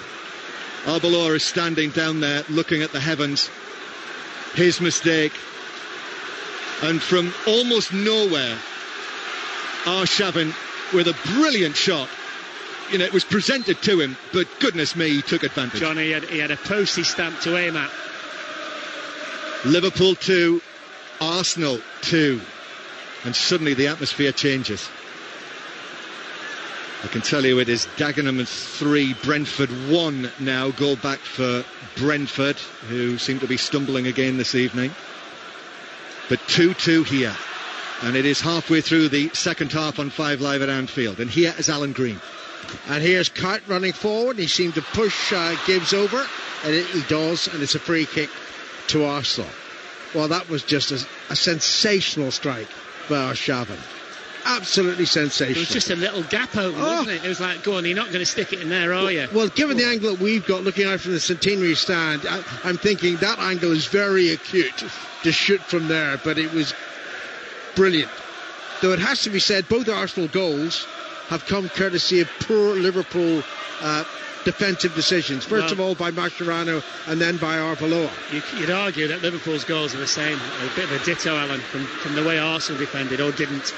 Arbeloa is standing down there looking at the heavens. His mistake. And from almost nowhere, Arshavin with a brilliant shot. You know, it was presented to him, but goodness me, he took advantage. Johnny, he had a postie stamp to aim at. Liverpool 2, Arsenal 2. And suddenly the atmosphere changes. I can tell you it is Dagenham 3, Brentford 1 now. Goal back for Brentford, who seem to be stumbling again this evening. But 2-2 here. And it is halfway through the second half on 5 Live at Anfield. And here is Alan Green. And here's Kite running forward. He seemed to push Gibbs over, and he does, and it's a free kick to Arsenal. Well, that was just a sensational strike by Arshavin. Absolutely sensational. It was just a little gap open, wasn't it? It was like, go on, you're not going to stick it in there, are you? Well, given the angle that we've got looking out from the Centenary stand, I'm thinking that angle is very acute to shoot from there, but it was brilliant. Though it has to be said, both Arsenal goals have come courtesy of poor Liverpool defensive decisions. First of all by Mascherano and then by Arbeloa. You'd argue that Liverpool's goals are the same. A bit of a ditto, Alan, from the way Arsenal defended or didn't.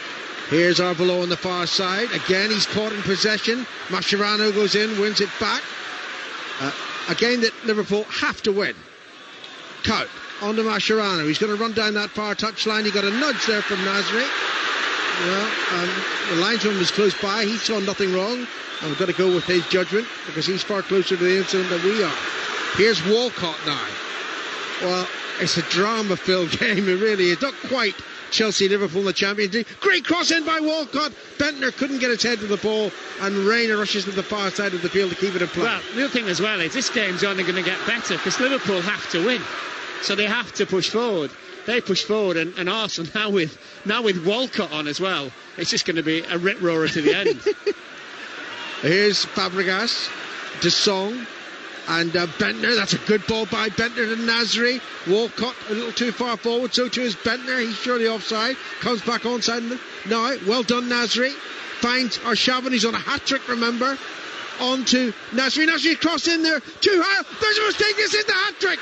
Here's Arbeloa on the far side. Again, he's caught in possession. Mascherano goes in, wins it back. A game that Liverpool have to win. Cout on to Mascherano. He's going to run down that far touchline. He got a nudge there from Nasri. Well, the linesman was close by. He saw nothing wrong. And we've got to go with his judgment because he's far closer to the incident than we are. Here's Walcott now. Well, it's a drama-filled game. It really is. Not quite Chelsea-Liverpool in the Champions League. Great cross in by Walcott. Bentner couldn't get his head to the ball, and Reina rushes to the far side of the field to keep it in play. Well, the other thing as well is this game's only going to get better because Liverpool have to win. So they have to push forward. They push forward, and Arsenal now with Walcott on as well. It's just going to be a rip-roarer to the end. Here's Fabregas, De Song, and Bentner. That's a good ball by Bentner to Nasri. Walcott a little too far forward, so too is Bentner. He's surely offside. Comes back onside now. Well done, Nasri. Finds Arshavin. He's on a hat-trick, remember. On to Nasri. Nasri crossed in there. Too high. There's a mistake. This is the hat-trick.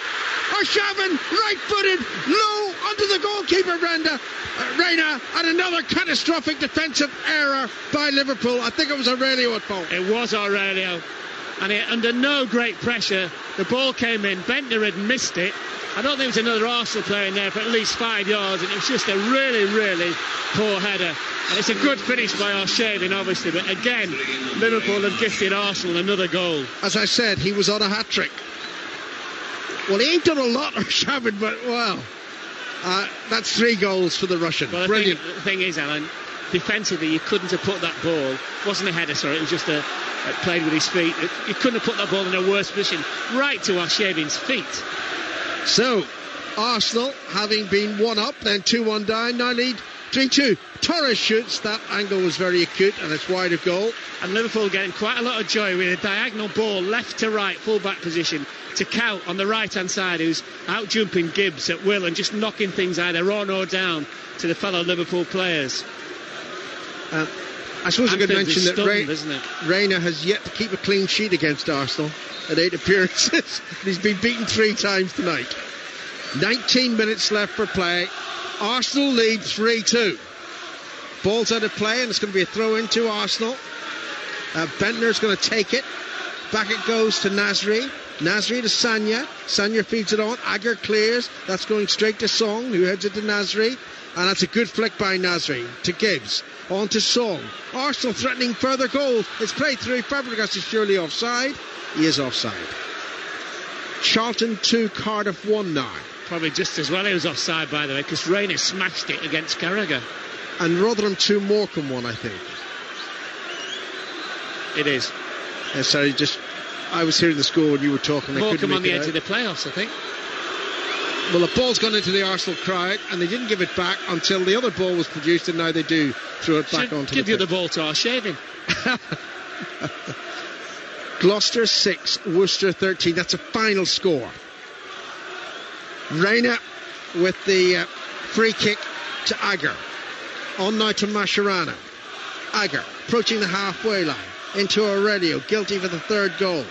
Arshavin, right-footed, low onto the goalkeeper, Reina, and another catastrophic defensive error by Liverpool. I think it was Aurelio at fault. It was Aurelio. And under no great pressure, the ball came in. Bentner had missed it. I don't think there was another Arsenal player in there for at least 5 yards, and it was just a really, really poor header. And it's a good finish by Arshavin, obviously, but again, Liverpool have gifted Arsenal another goal. As I said, he was on a hat-trick. Well, he ain't done a lot, Arshavin, but well, that's 3 goals for the Russian. Well, brilliant. The thing is, Alan, defensively, you couldn't have put that ball. It wasn't a header, sorry, it was just played with his feet. You couldn't have put that ball in a worse position, right to Arshavin's feet. So, Arsenal, having been 1 up, then 2-1 down, now lead 3-2. Torres shoots. That angle was very acute, and it's wide of goal. And Liverpool getting quite a lot of joy with a diagonal ball, left to right, full-back position, to Cout on the right-hand side, who's out-jumping Gibbs at will and just knocking things either on or down to the fellow Liverpool players. I suppose I could mention that Reina has yet to keep a clean sheet against Arsenal at 8 appearances. He's been beaten 3 times tonight. 19 minutes left for play. Arsenal lead 3-2. Ball's out of play, and it's going to be a throw in to Arsenal. Bentner's going to take it. Back it goes to Nasri. Nasri to Sanya. Sanya feeds it on. Agger clears. That's going straight to Song, who heads it to Nasri. And that's a good flick by Nasri to Gibbs. On to Song. Arsenal threatening further goals. It's played through. Fabregas is surely offside. He is offside. Charlton 2, Cardiff 1 now. Probably just as well he was offside, by the way, because Reina smashed it against Carragher. And Rotherham 2, Morecambe 1, I think. It is. So I was hearing the score when you were talking. Morecambe on the edge of the playoffs, I think. Well, the ball's gone into the Arsenal crowd, and they didn't give it back until the other ball was produced, and now they do throw it back onto give the other ball to Arshavin. Gloucester 6, Worcester 13. That's a final score. Reina with the free kick to Agger. On now to Mascherano. Agger approaching the halfway line. Into Aurelio, guilty for the third goal.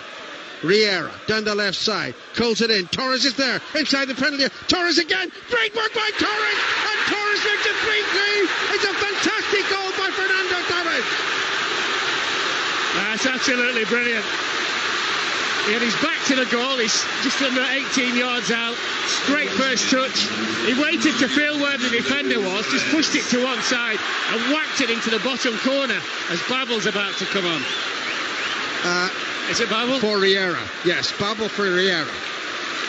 Riera down the left side, calls it in. Torres is there inside the penalty area. Torres again, great work by Torres, and Torres makes it 3-3. It's a fantastic goal by Fernando Torres. That's absolutely brilliant. He had his back to the goal. He's just under 18 yards out. Great first touch. He waited to feel where the defender was, just pushed it to one side and whacked it into the bottom corner as Babel's about to come on. Is it Babel? For Riera. Yes, Babel for Riera.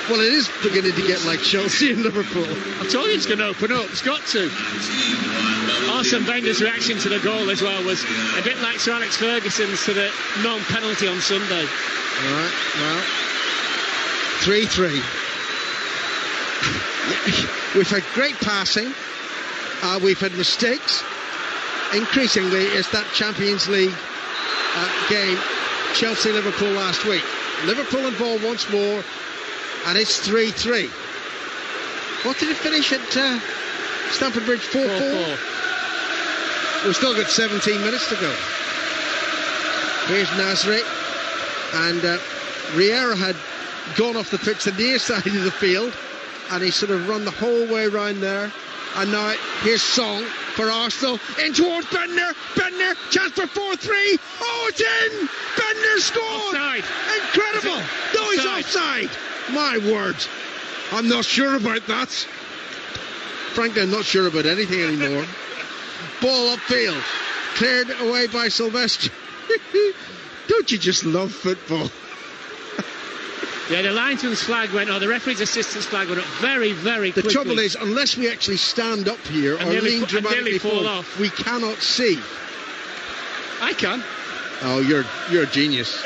Well, it is beginning to get like Chelsea and Liverpool. I told you it's going to open up. It's got to. Arsene Wenger's reaction to the goal as well was a bit like Sir Alex Ferguson's to the non-penalty on Sunday. All right, well, 3-3. We've had great passing. We've had mistakes. Increasingly, it's that Champions League game, Chelsea-Liverpool last week. Liverpool involved once more, and it's 3-3. What did it finish at Stamford Bridge? 4-4? We've still got 17 minutes to go. Here's Nasri, and Riera had gone off the pitch the near side of the field, and he sort of run the whole way around there. And now here's Song for Arsenal, in towards Bender. Bender, chance for 4-3. Oh, it's in! Bender scored! Offside. Incredible! No, he's offside. My word, I'm not sure about that. Frankly, I'm not sure about anything anymore. Ball upfield, cleared away by Sylvester. Don't you just love football? Yeah, the linesman's flag went, or the referee's assistant's flag went up very, very quickly. The trouble is, unless we actually stand up here or lean dramatically fall off, we cannot see. I can. Oh, you're a genius.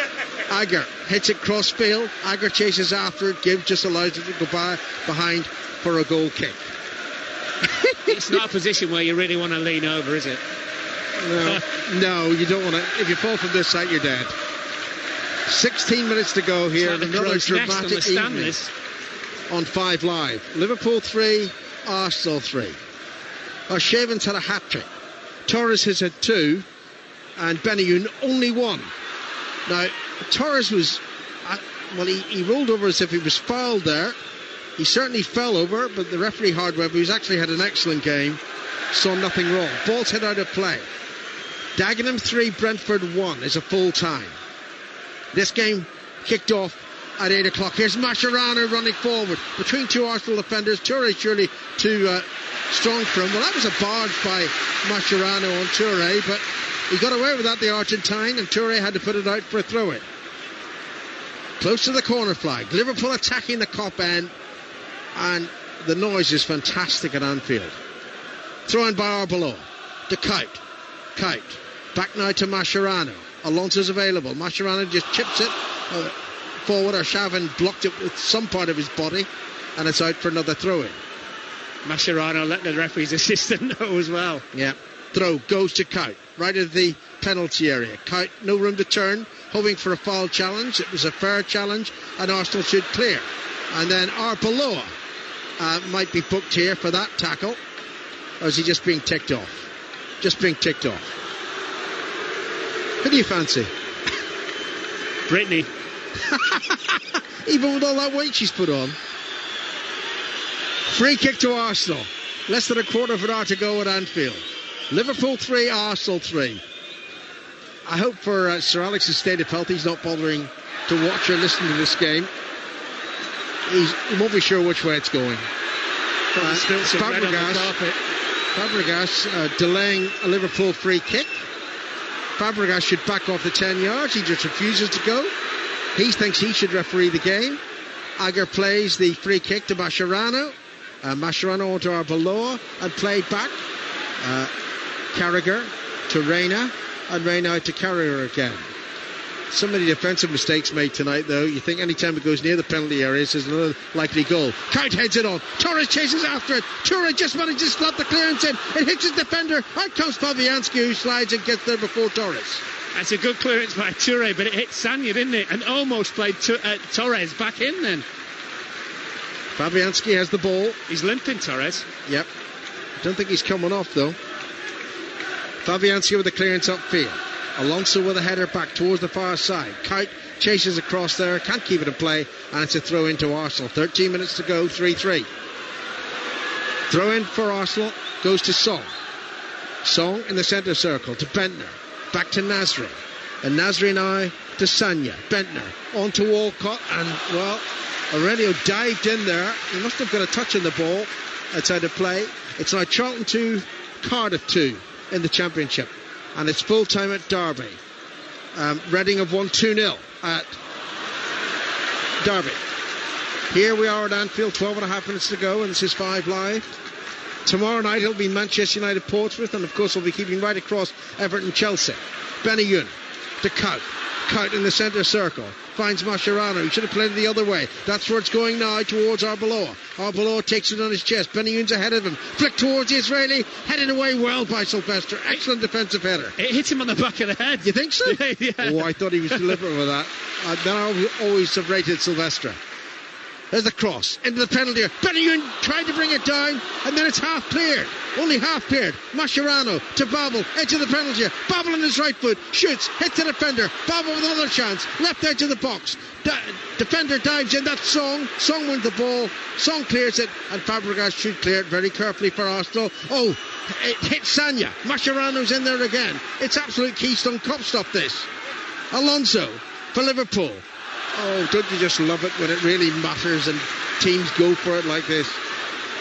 Agger hits it crossfield. Agger chases after it. Gibbs just allows it to go behind for a goal kick. It's not a position where you really want to lean over, is it? No, you don't want to. If you fall from this side, you're dead. 16 minutes to go here. Like another dramatic evening on 5 Live. Liverpool 3, Arsenal 3. Arshavin's had a hat-trick. Torres has had 2, and Benayoun only 1. Now, Torres was, he rolled over as if he was fouled there. He certainly fell over, but the referee Hardware, who's actually had an excellent game, saw nothing wrong. Ball's hit out of play. Dagenham 3, Brentford 1 is a full time. This game kicked off at 8 o'clock. Here's Mascherano running forward between 2 Arsenal defenders. Toure surely too strong for him. Well, that was a barge by Mascherano on Toure, but he got away with that, the Argentine, and Toure had to put it out for a throw-in. Close to the corner flag. Liverpool attacking the Kop end, and the noise is fantastic at Anfield. Thrown by Arbeloa to Kuyt. Back now to Mascherano. Alonso's available. Mascherano just chips it forward. Arshavin blocked it with some part of his body, and it's out for another throw-in. Mascherano let the referee's assistant know as well. Yeah. Throw goes to Kuyt, right at the penalty area. Kuyt, no room to turn, hoping for a foul challenge. It was a fair challenge, and Arsenal should clear. And then Arbeloa might be booked here for that tackle. Or is he just being ticked off? Just being ticked off. Who do you fancy? Brittany. Even with all that weight she's put on. Free kick to Arsenal. Less than a quarter of an hour to go at Anfield. Liverpool 3, Arsenal 3. I hope for Sir Alex's state of health he's not bothering to watch or listen to this game. He won't be sure which way it's going. Fabregas delaying a Liverpool free kick. Fabregas should back off the 10 yards. He just refuses to go. He thinks he should referee the game. Agger plays the free kick to Mascherano. Mascherano onto Arbeloa and played back. Carragher to Reina, and Reina to Carragher again. So many defensive mistakes made tonight, though. You think any time it goes near the penalty area, there's another likely goal. Kite heads it on. Torres chases after it. Toure just manages to slot the clearance in. It hits his defender. Out comes Fabianski, who slides and gets there before Torres. That's a good clearance by Toure, but it hit Sagna, didn't it? And almost played Torres back in then. Fabianski has the ball. He's limping, Torres. Yep. Don't think he's coming off, though. Fabianski with the clearance upfield. Alonso with a header back towards the far side. Kite chases across there, can't keep it in play, and it's a throw into Arsenal. 13 minutes to go, 3-3. Throw in for Arsenal goes to Song. Song in the centre circle to Bentner. Back to Nasri. And Nasri now to Sagna. Bentner on to Walcott, and, well, Aurelio dived in there. He must have got a touch on the ball outside of play. It's now Charlton 2, Cardiff 2 in the Championship. And it's full time at Derby. Reading have won 2-0 at Derby. Here we are at Anfield, 12.5 minutes to go, and this is 5 Live. Tomorrow night it'll be Manchester United Portsmouth, and of course we'll be keeping right across Everton Chelsea. Benayoun to Kaut. Kaut in the centre circle. Finds Mascherano. He should have played it the other way. That's where it's going now, towards Arbeloa. Arbeloa takes it on his chest. Benayoun's ahead of him. Flick towards the Israeli. Headed away well by Sylvester. Excellent defensive header. It hit him on the back of the head. You think so? Yeah. Oh, I thought he was deliberate with that. Then I always have rated Sylvester. There's the cross into the penalty area. Benayoun tried to bring it down, and then it's half cleared. Only half cleared. Mascherano to Babel, edge of the penalty area. Babel on his right foot, shoots, hits the defender. Babel with another chance, left edge of the box. Defender dives in. That's Song. Song wins the ball. Song clears it, and Fabregas should clear it very carefully for Arsenal. Oh, it hits Sagna. Mascherano's in there again. It's absolute Keystone Cup stuff, this. Alonso for Liverpool. Oh, don't you just love it when it really matters and teams go for it like this?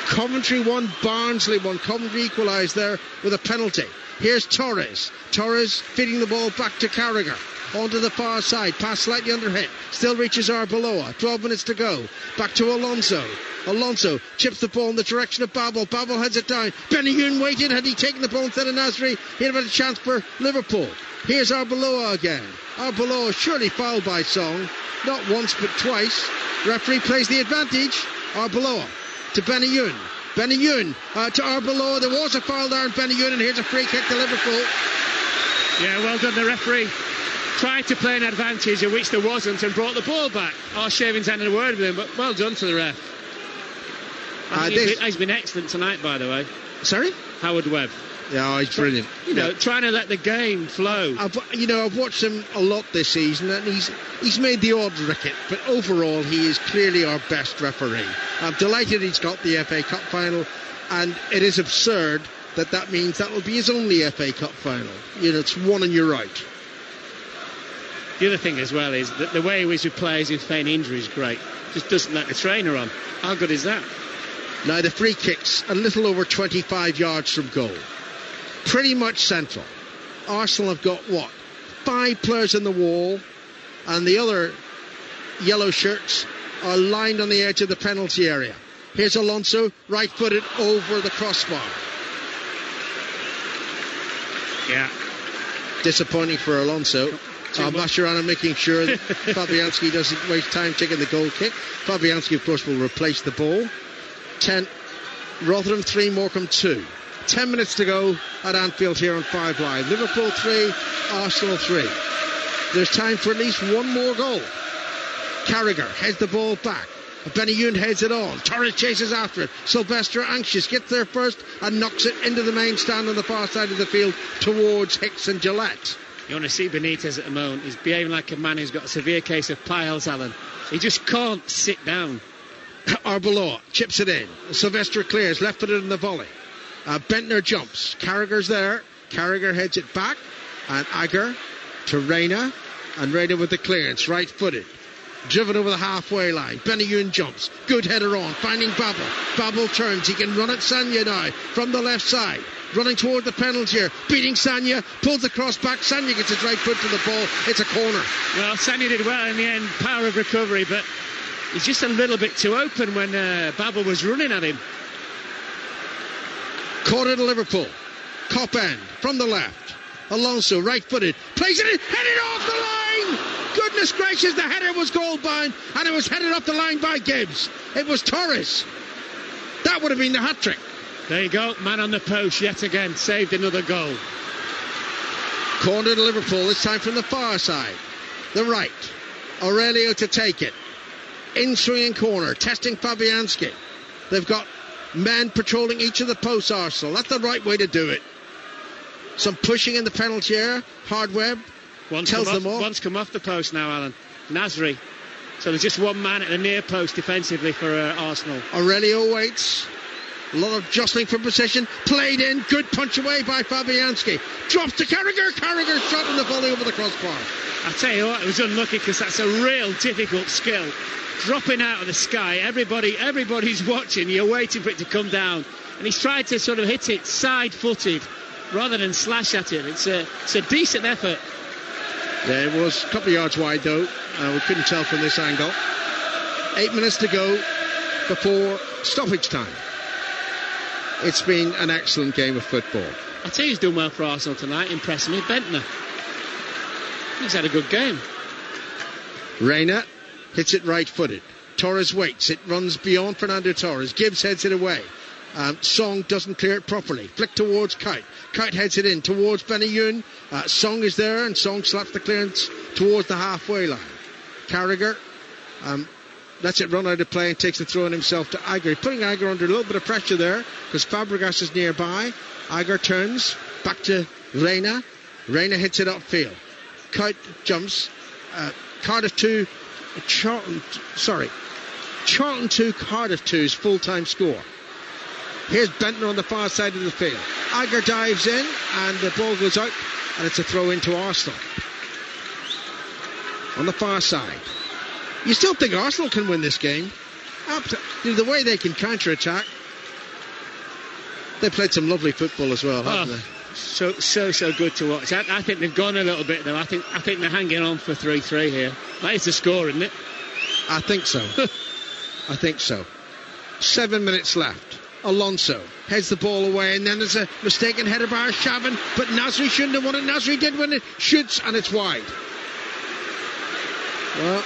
Coventry won, Barnsley won. Coventry equalised there with a penalty. Here's Torres. Torres feeding the ball back to Carragher. Onto the far side. Pass slightly under hit. Still reaches Arbeloa. 12 minutes to go. Back to Alonso. Alonso chips the ball in the direction of Babel. Babel heads it down. Benayoun waited. Had he taken the ball instead of Nasri, he'd have had a chance for Liverpool. Here's Arbeloa again. Arbeloa surely fouled by Song. Not once but twice. Referee plays the advantage. Arbeloa to Benayoun. Benayoun to Arbeloa. There was a foul there on Benayoun, and here's a free kick to Liverpool. Yeah, well done. The referee tried to play an advantage in which there wasn't and brought the ball back. Arshavin's had a word with him, but well done to the ref. He's been excellent tonight, by the way. Sorry? Howard Webb. Yeah, he's brilliant. Trying to let the game flow. I've watched him a lot this season, and he's made the odd ricket, but overall he is clearly our best referee. I'm delighted he's got the FA Cup final, and it is absurd that means that will be his only FA Cup final. It's one and you're out. The other thing as well is that the way in which he plays in feign injury is great. Just doesn't let the trainer on. How good is that? Now the free kick's a little over 25 yards from goal. Pretty much central. Arsenal have got 5 players in the wall, and the other yellow shirts are lined on the edge of the penalty area. Here's Alonso, right-footed over the crossbar. Yeah. Disappointing for Alonso. Mascherano making sure that Fabianski doesn't waste time taking the goal kick. Fabianski, of course, will replace the ball. 10, Rotherham 3, Morecambe 2. 10 minutes to go at Anfield here on 5 Live. Liverpool 3, Arsenal 3. There's time for at least one more goal. Carragher heads the ball back. Benayoun heads it on. Torres chases after it. Sylvester anxious, gets there first and knocks it into the main stand on the far side of the field towards Hicks and Gillette. You want to see Benitez at the moment. He's behaving like a man who's got a severe case of piles, Alan. He just can't sit down. Arbeloa chips it in. Sylvester clears, left-footed in the volley. Bentner jumps. Carragher's there. Carragher heads it back. And Agger to Reina. And Reina with the clearance, right-footed. Driven over the halfway line. Benayoun jumps. Good header on. Finding Babel. Babel turns. He can run at Sagna now from the left side. Running toward the penalty here. Beating Sagna. Pulls the cross back. Sagna gets his right foot to the ball. It's a corner. Well, Sagna did well in the end. Power of recovery, but he's just a little bit too open when Babel was running at him. Corner to Liverpool. Cop end from the left. Alonso right-footed. Plays it in. Headed off the line. Goodness gracious, the header was goal bound, and it was headed up the line by Gibbs. It was Torres. That would have been the hat-trick. There you go, man on the post yet again, saved another goal. Corner to Liverpool, this time from the far side. The right. Aurelio to take it. In swinging corner, testing Fabianski. They've got men patrolling each of the posts, Arsenal. That's the right way to do it. Some pushing in the penalty area. Hardweb tells them off. One's come off the post now, Alan. Nasri. So there's just one man at the near post defensively for Arsenal. Aurelio waits. A lot of jostling for position. Played in. Good punch away by Fabianski. Drops to Carragher. Carragher shot in the volley over the crossbar. I tell you what, it was unlucky because that's a real difficult skill. Dropping out of the sky. Everybody's watching. You're waiting for it to come down. And he's tried to sort of hit it side-footed rather than slash at it. It's a decent effort. Yeah, it was a couple of yards wide though. We couldn't tell from this angle. 8 minutes to go before stoppage time. It's been an excellent game of football. I tell you who's done well for Arsenal tonight, impressed me, Bentner. He's had a good game. Reina hits it right-footed. Torres waits. It runs beyond Fernando Torres. Gibbs heads it away. Song doesn't clear it properly. Flick towards Kite. Kite heads it in towards Benayoun. Song is there, and Song slaps the clearance towards the halfway line. Carragher lets it run out of play and takes the throw in himself to Aguirre. Putting Aguirre under a little bit of pressure there because Fabregas is nearby. Aguirre turns back to Reina. Reina hits it upfield. Kite jumps. Cardiff 2, Charlton 2, Cardiff 2's full-time score. Here's Bentner on the far side of the field. Aguirre dives in and the ball goes out and it's a throw into Arsenal. On the far side. You still think Arsenal can win this game? The way they can counter-attack. They played some lovely football as well, haven't they? So good to watch. I think they've gone a little bit though. I think they're hanging on for 3-3 here. That is the score, isn't it? I think so. I think so. 7 minutes left. Alonso heads the ball away, and then there's a mistaken header by Arshavin, but Nasri shouldn't have won it. Nasri did win it. Shoots, and it's wide. Well,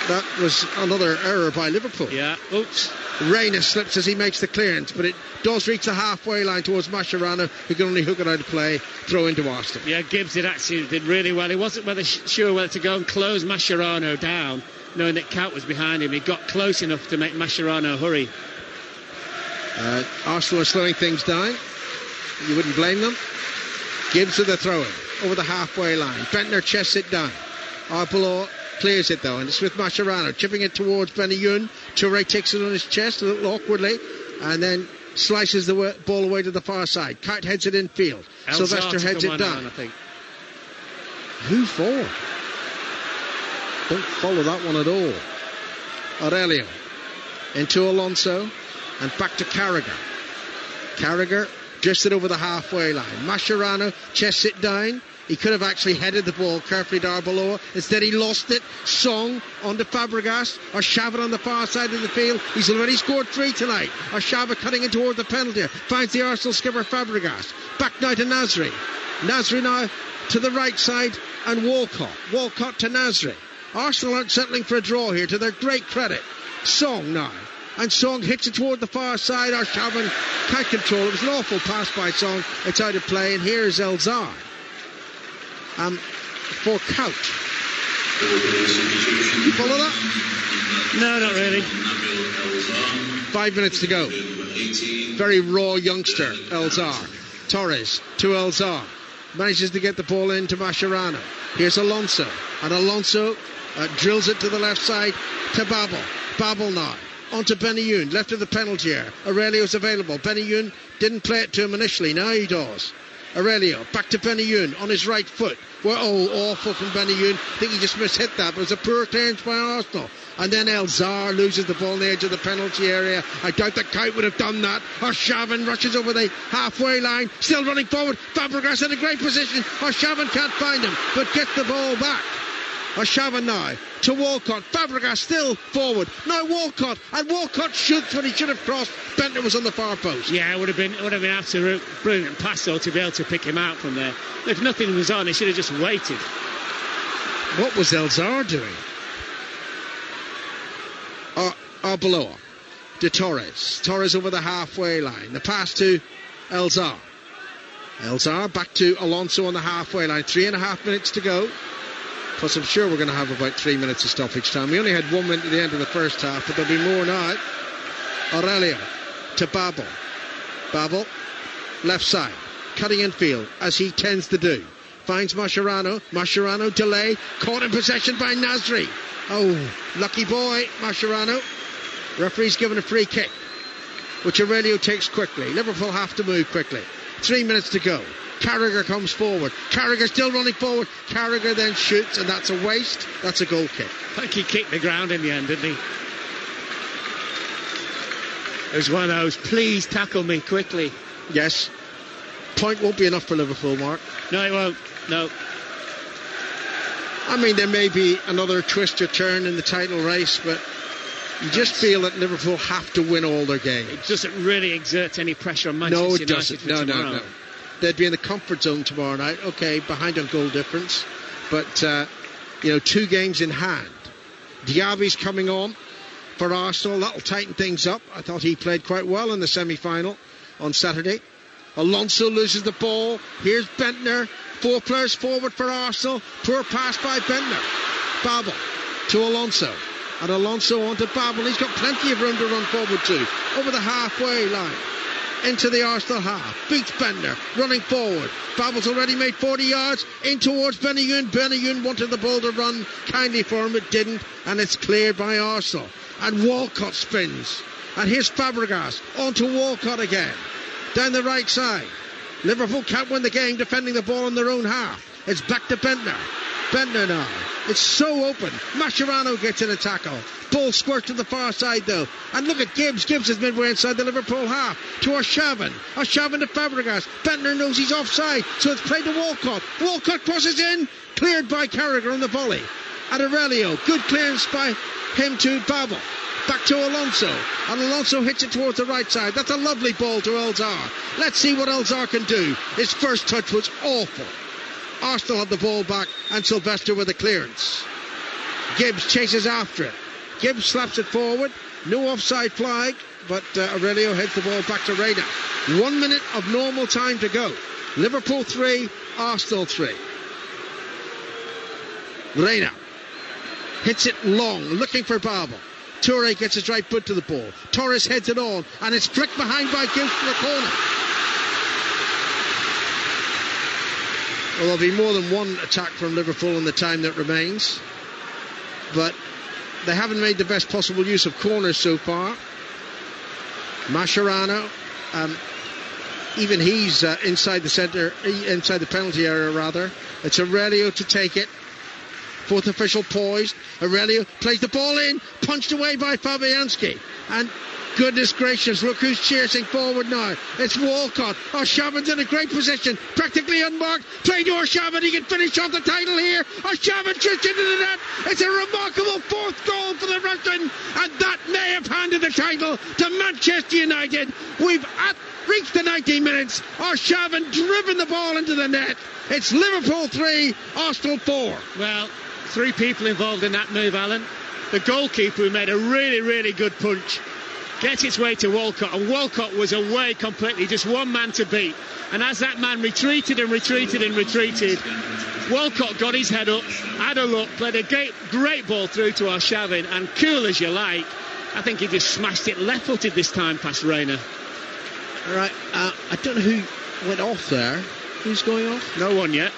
that was another error by Liverpool. Yeah. Oops. Reina slips as he makes the clearance, but it does reach the halfway line towards Mascherano, who can only hook it out of play. Throw into Arsenal. Yeah, Gibbs did really well. He wasn't sure whether to go and close Mascherano down, knowing that Kaut was behind him. He got close enough to make Mascherano hurry. Arsenal are slowing things down. You wouldn't blame them. Gibbs with the throw-in over the halfway line. Bentner chests it down. Arbeloa clears it though, and it's with Mascherano chipping it towards Benayoun. Touré takes it on his chest a little awkwardly and then slices the ball away to the far side. Kite heads it in field. Sylvester heads it down. I think. Who for? Don't follow that one at all. Aurelio into Alonso and back to Carragher. Carragher drifts it over the halfway line. Mascherano chests it down. He could have actually headed the ball carefully to Arbeloa. Instead he lost it. Song onto Fabregas. Arshavin on the far side of the field. He's already scored 3 tonight. Arshavin cutting in toward the penalty. Finds the Arsenal skipper Fabregas. Back now to Nasri. Nasri now to the right side and Walcott. Walcott to Nasri. Arsenal aren't settling for a draw here, to their great credit. Song now. And Song hits it toward the far side. Arshavin can't control it. It was an awful pass by Song. It's out of play, and here's Elzar. For Kaut. You follow that? No, not really. 5 minutes to go. Very raw youngster, Elzar. Torres to Elzar. Manages to get the ball into Mascherano. Here's Alonso. And Alonso drills it to the left side to Babel. Babel now. Onto Benayoun. Left of the penalty area. Aurelio's available. Benayoun didn't play it to him initially. Now he does. Aurelio back to Benayoun on his right foot. Awful from Benayoun. I think he just mishit that, but it was a poor clearance by Arsenal. And then Elzar loses the ball on the edge of the penalty area. I doubt that Kite would have done that. Arshavin rushes over the halfway line, still running forward. Fabregas in a great position. Arshavin can't find him, but gets the ball back. Arshavin now to Walcott. Fabregas still forward. Now Walcott, and Walcott shoots when he should have crossed. Bentner was on the far post. Yeah, it would have been absolute brilliant pass though to be able to pick him out from there. If nothing was on, he should have just waited. What was Elzar doing? Arbeloa to Torres. Torres over the halfway line. The pass to Elzar. Elzar back to Alonso on the halfway line. 3.5 minutes to go. Plus, I'm sure we're going to have about 3 minutes of stoppage time. We only had 1 minute at the end of the first half, but there'll be more now. Aurelio to Babel. Babel, left side, cutting infield, as he tends to do. Finds Mascherano. Mascherano, delay, caught in possession by Nasri. Oh, lucky boy, Mascherano. Referee's given a free kick, which Aurelio takes quickly. Liverpool have to move quickly. 3 minutes to go. Carragher comes forward. Carragher still running forward. Carragher then shoots, and that's a waste. That's a goal kick. I think he kicked the ground in the end, didn't he? It was one of those, please tackle me quickly. Yes. Point won't be enough for Liverpool, Mark. No, it won't. No. I mean, there may be another twist or turn in the title race, but you just feel that Liverpool have to win all their games. It doesn't really exert any pressure on Manchester United. No, it doesn't. No. They'd be in the comfort zone tomorrow night. Okay, behind on goal difference, but 2 games in hand. Diaby's coming on for Arsenal. That'll tighten things up. I thought he played quite well in the semi-final on Saturday. Alonso loses the ball. Here's Bentner. 4 players forward for Arsenal. Poor pass by Bentner. Babel to Alonso. And Alonso onto Babel. He's got plenty of room to run forward to. Over the halfway line. Into the Arsenal half. Beats Bentner. Running forward. Babel's already made 40 yards. In towards Benayoun. Benayoun wanted the ball to run kindly for him. It didn't. And it's cleared by Arsenal. And Walcott spins. And here's Fabregas. On to Walcott again. Down the right side. Liverpool can't win the game defending the ball in their own half. It's back to Bentner. Bentner now. It's so open. Mascherano gets in a tackle. Ball squirts to the far side though. And look at Gibbs. Gibbs is midway inside the Liverpool half. To Arshavin. Arshavin to Fabregas. Bentner knows he's offside. So it's played to Walcott. Walcott crosses in. Cleared by Carragher on the volley. And Aurelio. Good clearance by him to Babel. Back to Alonso. And Alonso hits it towards the right side. That's a lovely ball to Elzar. Let's see what Elzar can do. His first touch was awful. Arsenal have the ball back and Sylvester with a clearance. Gibbs chases after it. Gibbs slaps it forward. No offside flag, but Aurelio heads the ball back to Reina. 1 minute of normal time to go. Liverpool 3, Arsenal 3. Reina hits it long, looking for Babel. Toure gets his right foot to the ball. Torres heads it on, and it's flicked behind by Gibbs for the corner. Well, there'll be more than one attack from Liverpool in the time that remains, but they haven't made the best possible use of corners so far. Mascherano, even he's inside the penalty area rather. It's Aurelio to take it. Fourth official poised. Aurelio plays the ball in, punched away by Fabianski. And goodness gracious, look who's chasing forward now. It's Walcott. Arshavin's in a great position, practically unmarked. Play to Arshavin, he can finish off the title here. Arshavin shoots into the net. It's a remarkable 4th goal for the Russian, and that may have handed the title to Manchester United. We've reached the 90 minutes. Arshavin driven the ball into the net. It's Liverpool 3, Arsenal 4. Well, 3 people involved in that move, Alan. The goalkeeper, who made a really, really good punch, gets its way to Walcott, and Walcott was away completely, just one man to beat. And as that man retreated, Walcott got his head up, had a look, played a great ball through to Arshavin, and cool as you like, I think he just smashed it left-footed this time past Reina. All right, I don't know who went off there. Who's going off? No one yet.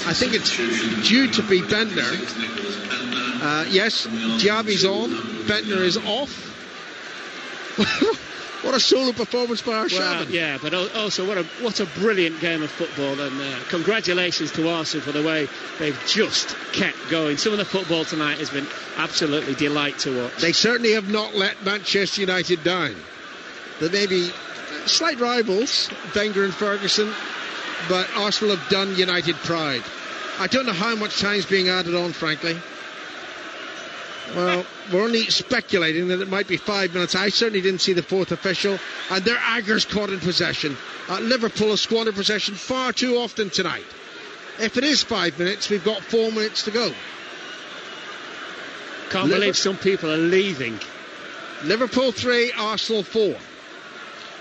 I think it's due to be Bentner. Yes, Diaby's on. Bentner is off. What a solo performance by Arshavin. Well, yeah, but also what a brilliant game of football, and congratulations to Arsenal for the way they've just kept going. Some of the football tonight has been absolutely delight to watch. They certainly have not let Manchester United down. There may be slight rivals, Wenger and Ferguson, but Arsenal have done United pride. I don't know how much time's being added on, frankly. Well, we're only speculating that it might be 5 minutes. I certainly didn't see the 4th official, and their Aggers caught in possession. Liverpool have squandered possession far too often tonight. If it is 5 minutes, we've got 4 minutes to go. Can't believe some people are leaving. Liverpool 3, Arsenal 4.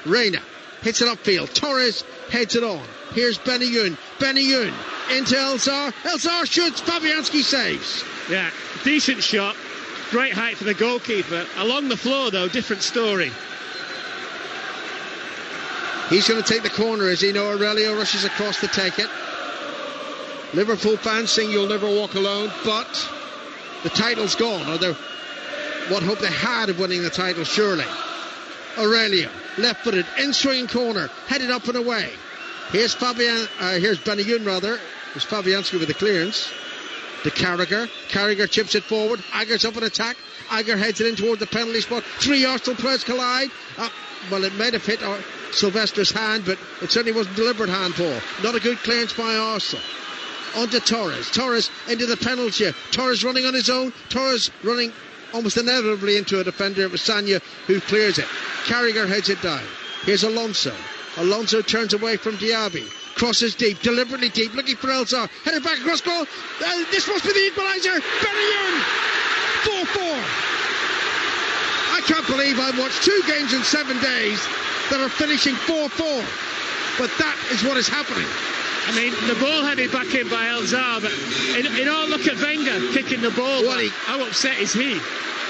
Reina hits it upfield. Torres heads it on. Here's Benayoun. Benayoun into Elzar. Elzar shoots. Fabianski saves. Yeah, decent shot. Great height for the goalkeeper. Along the floor, though, different story. He's going to take the corner, as Aurelio rushes across to take it. Liverpool fans sing "You'll Never Walk Alone," but the title's gone, or what hope they had of winning the title, surely. Aurelio, left-footed, in-swinging corner, headed up and away. Here's Benayoun, rather. There's Fabianski with the clearance. To Carragher. Carragher chips it forward. Aguirre's up in attack. Aguirre heads it in toward the penalty spot. 3 Arsenal players collide. Well, it might have hit Sylvester's hand, but it certainly wasn't deliberate handball. Not a good clearance by Arsenal. On to Torres. Torres into the penalty. Torres running on his own. Torres running almost inevitably into a defender. It was Sanya who clears it. Carragher heads it down. Here's Alonso. Alonso turns away from Diaby. Crosses deep, deliberately deep, looking for Elzar. Headed back across goal. This must be the equaliser. Benayoun. 4-4. I can't believe I've watched 2 games in 7 days that are finishing 4-4. But that is what is happening. I mean, the ball headed back in by Elzar, but in all, look at Wenger kicking the ball back. How upset is he?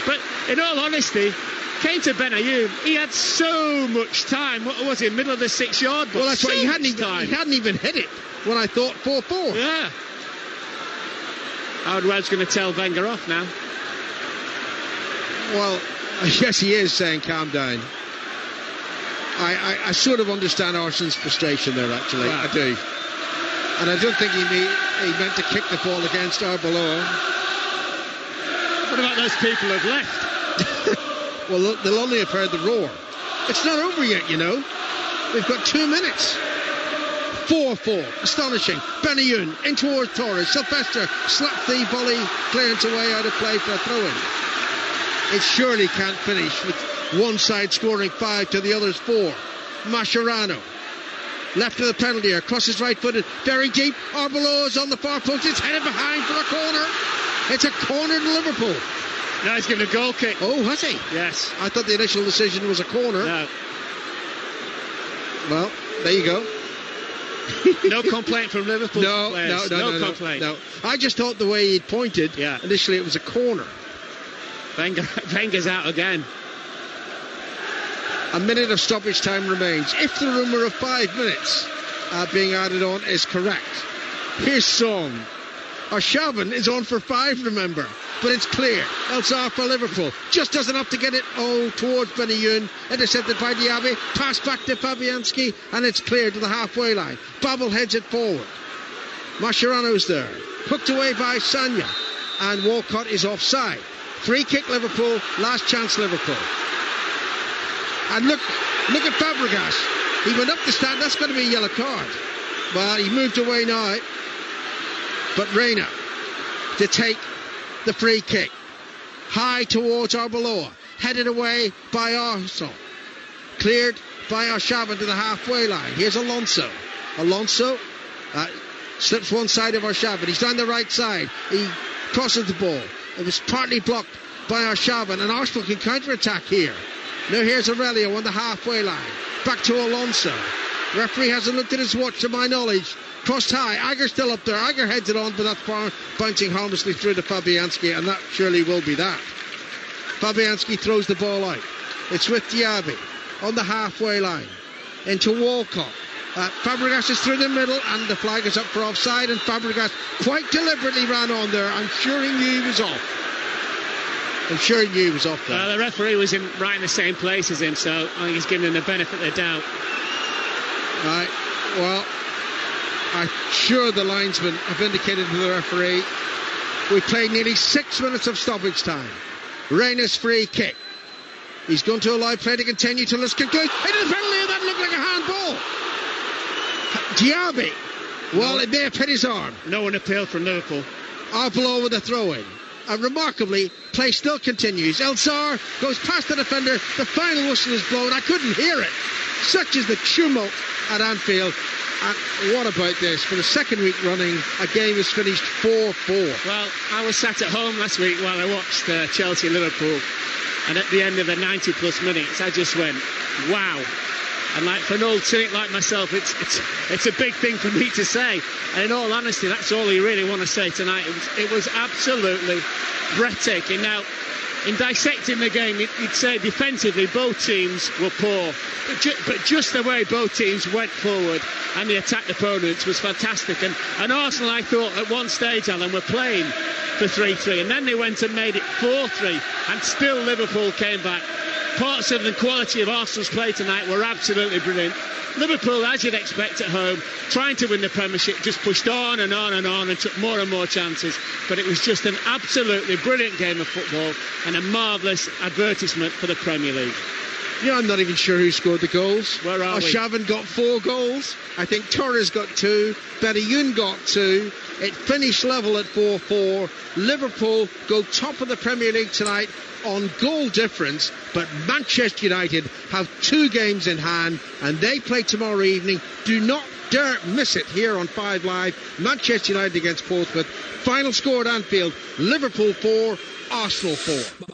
But in all honesty, came to Benayoun, he had so much time. What was it, middle of the 6-yard box? Well, that's why he hadn't even hit it when I thought 4-4. Yeah. Howard Webb's going to tell Wenger off now. Well, yes, he is saying calm down. I sort of understand Arsenal's frustration there, actually. Wow. I do. And I don't think he meant to kick the ball against Arbeloa. What about those people who've left? Well, they'll only have heard the roar. It's not over yet, We've got 2 minutes. 4-4. Astonishing. Benayoun in towards Torres. Sylvester slapped the volley clearance away out of play for a throw-in. It surely can't finish with one side scoring 5 to the other's 4. Mascherano. Left of the penalty area. Crosses right-footed. Very deep. Arbeloa's on the far post. It's headed behind for a corner. It's a corner to Liverpool. No, he's given a goal kick. Oh, has he? Yes. I thought the initial decision was a corner. No. Well, there you go. No complaint from Liverpool players. No complaint. No. I just thought the way he'd pointed, initially it was a corner. Wenger's out again. A minute of stoppage time remains. If the rumour of 5 minutes being added on is correct. Here's Son. Arshavin is on for 5, remember. But it's clear. Elzar for Liverpool. Just does enough to get it towards Benayoun. Intercepted by Diaby. Pass back to Fabianski. And it's clear to the halfway line. Babel heads it forward. Mascherano's there. Hooked away by Sanya. And Walcott is offside. Free kick Liverpool. Last chance Liverpool. And look at Fabregas. He went up the stand. That's going to be a yellow card. Well, he moved away now. But Reina to take the free kick. High towards Arbeloa. Headed away by Arsenal. Cleared by Arshavin to the halfway line. Here's Alonso. Alonso slips one side of Arshavin. He's down the right side. He crosses the ball. It was partly blocked by Arshavin. And Arsenal can counter-attack here. Now here's Aurelio on the halfway line. Back to Alonso. Referee hasn't looked at his watch to my knowledge. Crossed high. Aguirre's still up there. Aguirre heads it on, but that's bouncing harmlessly through to Fabianski, and that surely will be that. Fabianski throws the ball out. It's with Diaby on the halfway line. Into Walcott. Fabregas is through the middle, and the flag is up for offside, and Fabregas quite deliberately ran on there. I'm sure he knew he was off. There. The referee was right in the same place as him, so I think he's giving him the benefit of the doubt. Right. Well, I'm sure the linesman have indicated to the referee we played nearly 6 minutes of stoppage time. Reina's free kick. He's going to allow play to continue till it's concluded. Into the penalty, and that looked like a handball. Diaby. Well, it may have hit his arm. No one appealed from Liverpool. Arbeloa with a throw-in. Remarkably, play still continues. Elzar goes past the defender. The final whistle is blown. I couldn't hear it. Such is the tumult at Anfield. And what about this? For the second week running, a game is finished 4-4. Well, I was sat at home last week while I watched Chelsea-Liverpool, and at the end of the 90-plus minutes, I just went, wow. And like for an old cynic like myself, it's a big thing for me to say. And in all honesty, that's all you really want to say tonight. It was absolutely breathtaking. Now, in dissecting the game, you'd say defensively both teams were poor, but just the way both teams went forward and they attacked opponents was fantastic. And Arsenal, I thought at one stage, Alan, were playing for 3-3, and then they went and made it 4-3, and still Liverpool came back. Parts of the quality of Arsenal's play tonight were absolutely brilliant. Liverpool, as you'd expect at home, trying to win the Premiership, just pushed on and on and on and took more and more chances. But it was just an absolutely brilliant game of football and a marvellous advertisement for the Premier League. Yeah, I'm not even sure who scored the goals. Where are we? Arshavin got 4 goals. I think Torres got 2. Beriyun got 2. It finished level at 4-4. Liverpool go top of the Premier League tonight on goal difference, but Manchester United have 2 games in hand and they play tomorrow evening. Do not dare miss it here on 5 Live. Manchester United against Portsmouth. Final score at Anfield, Liverpool 4, Arsenal 4.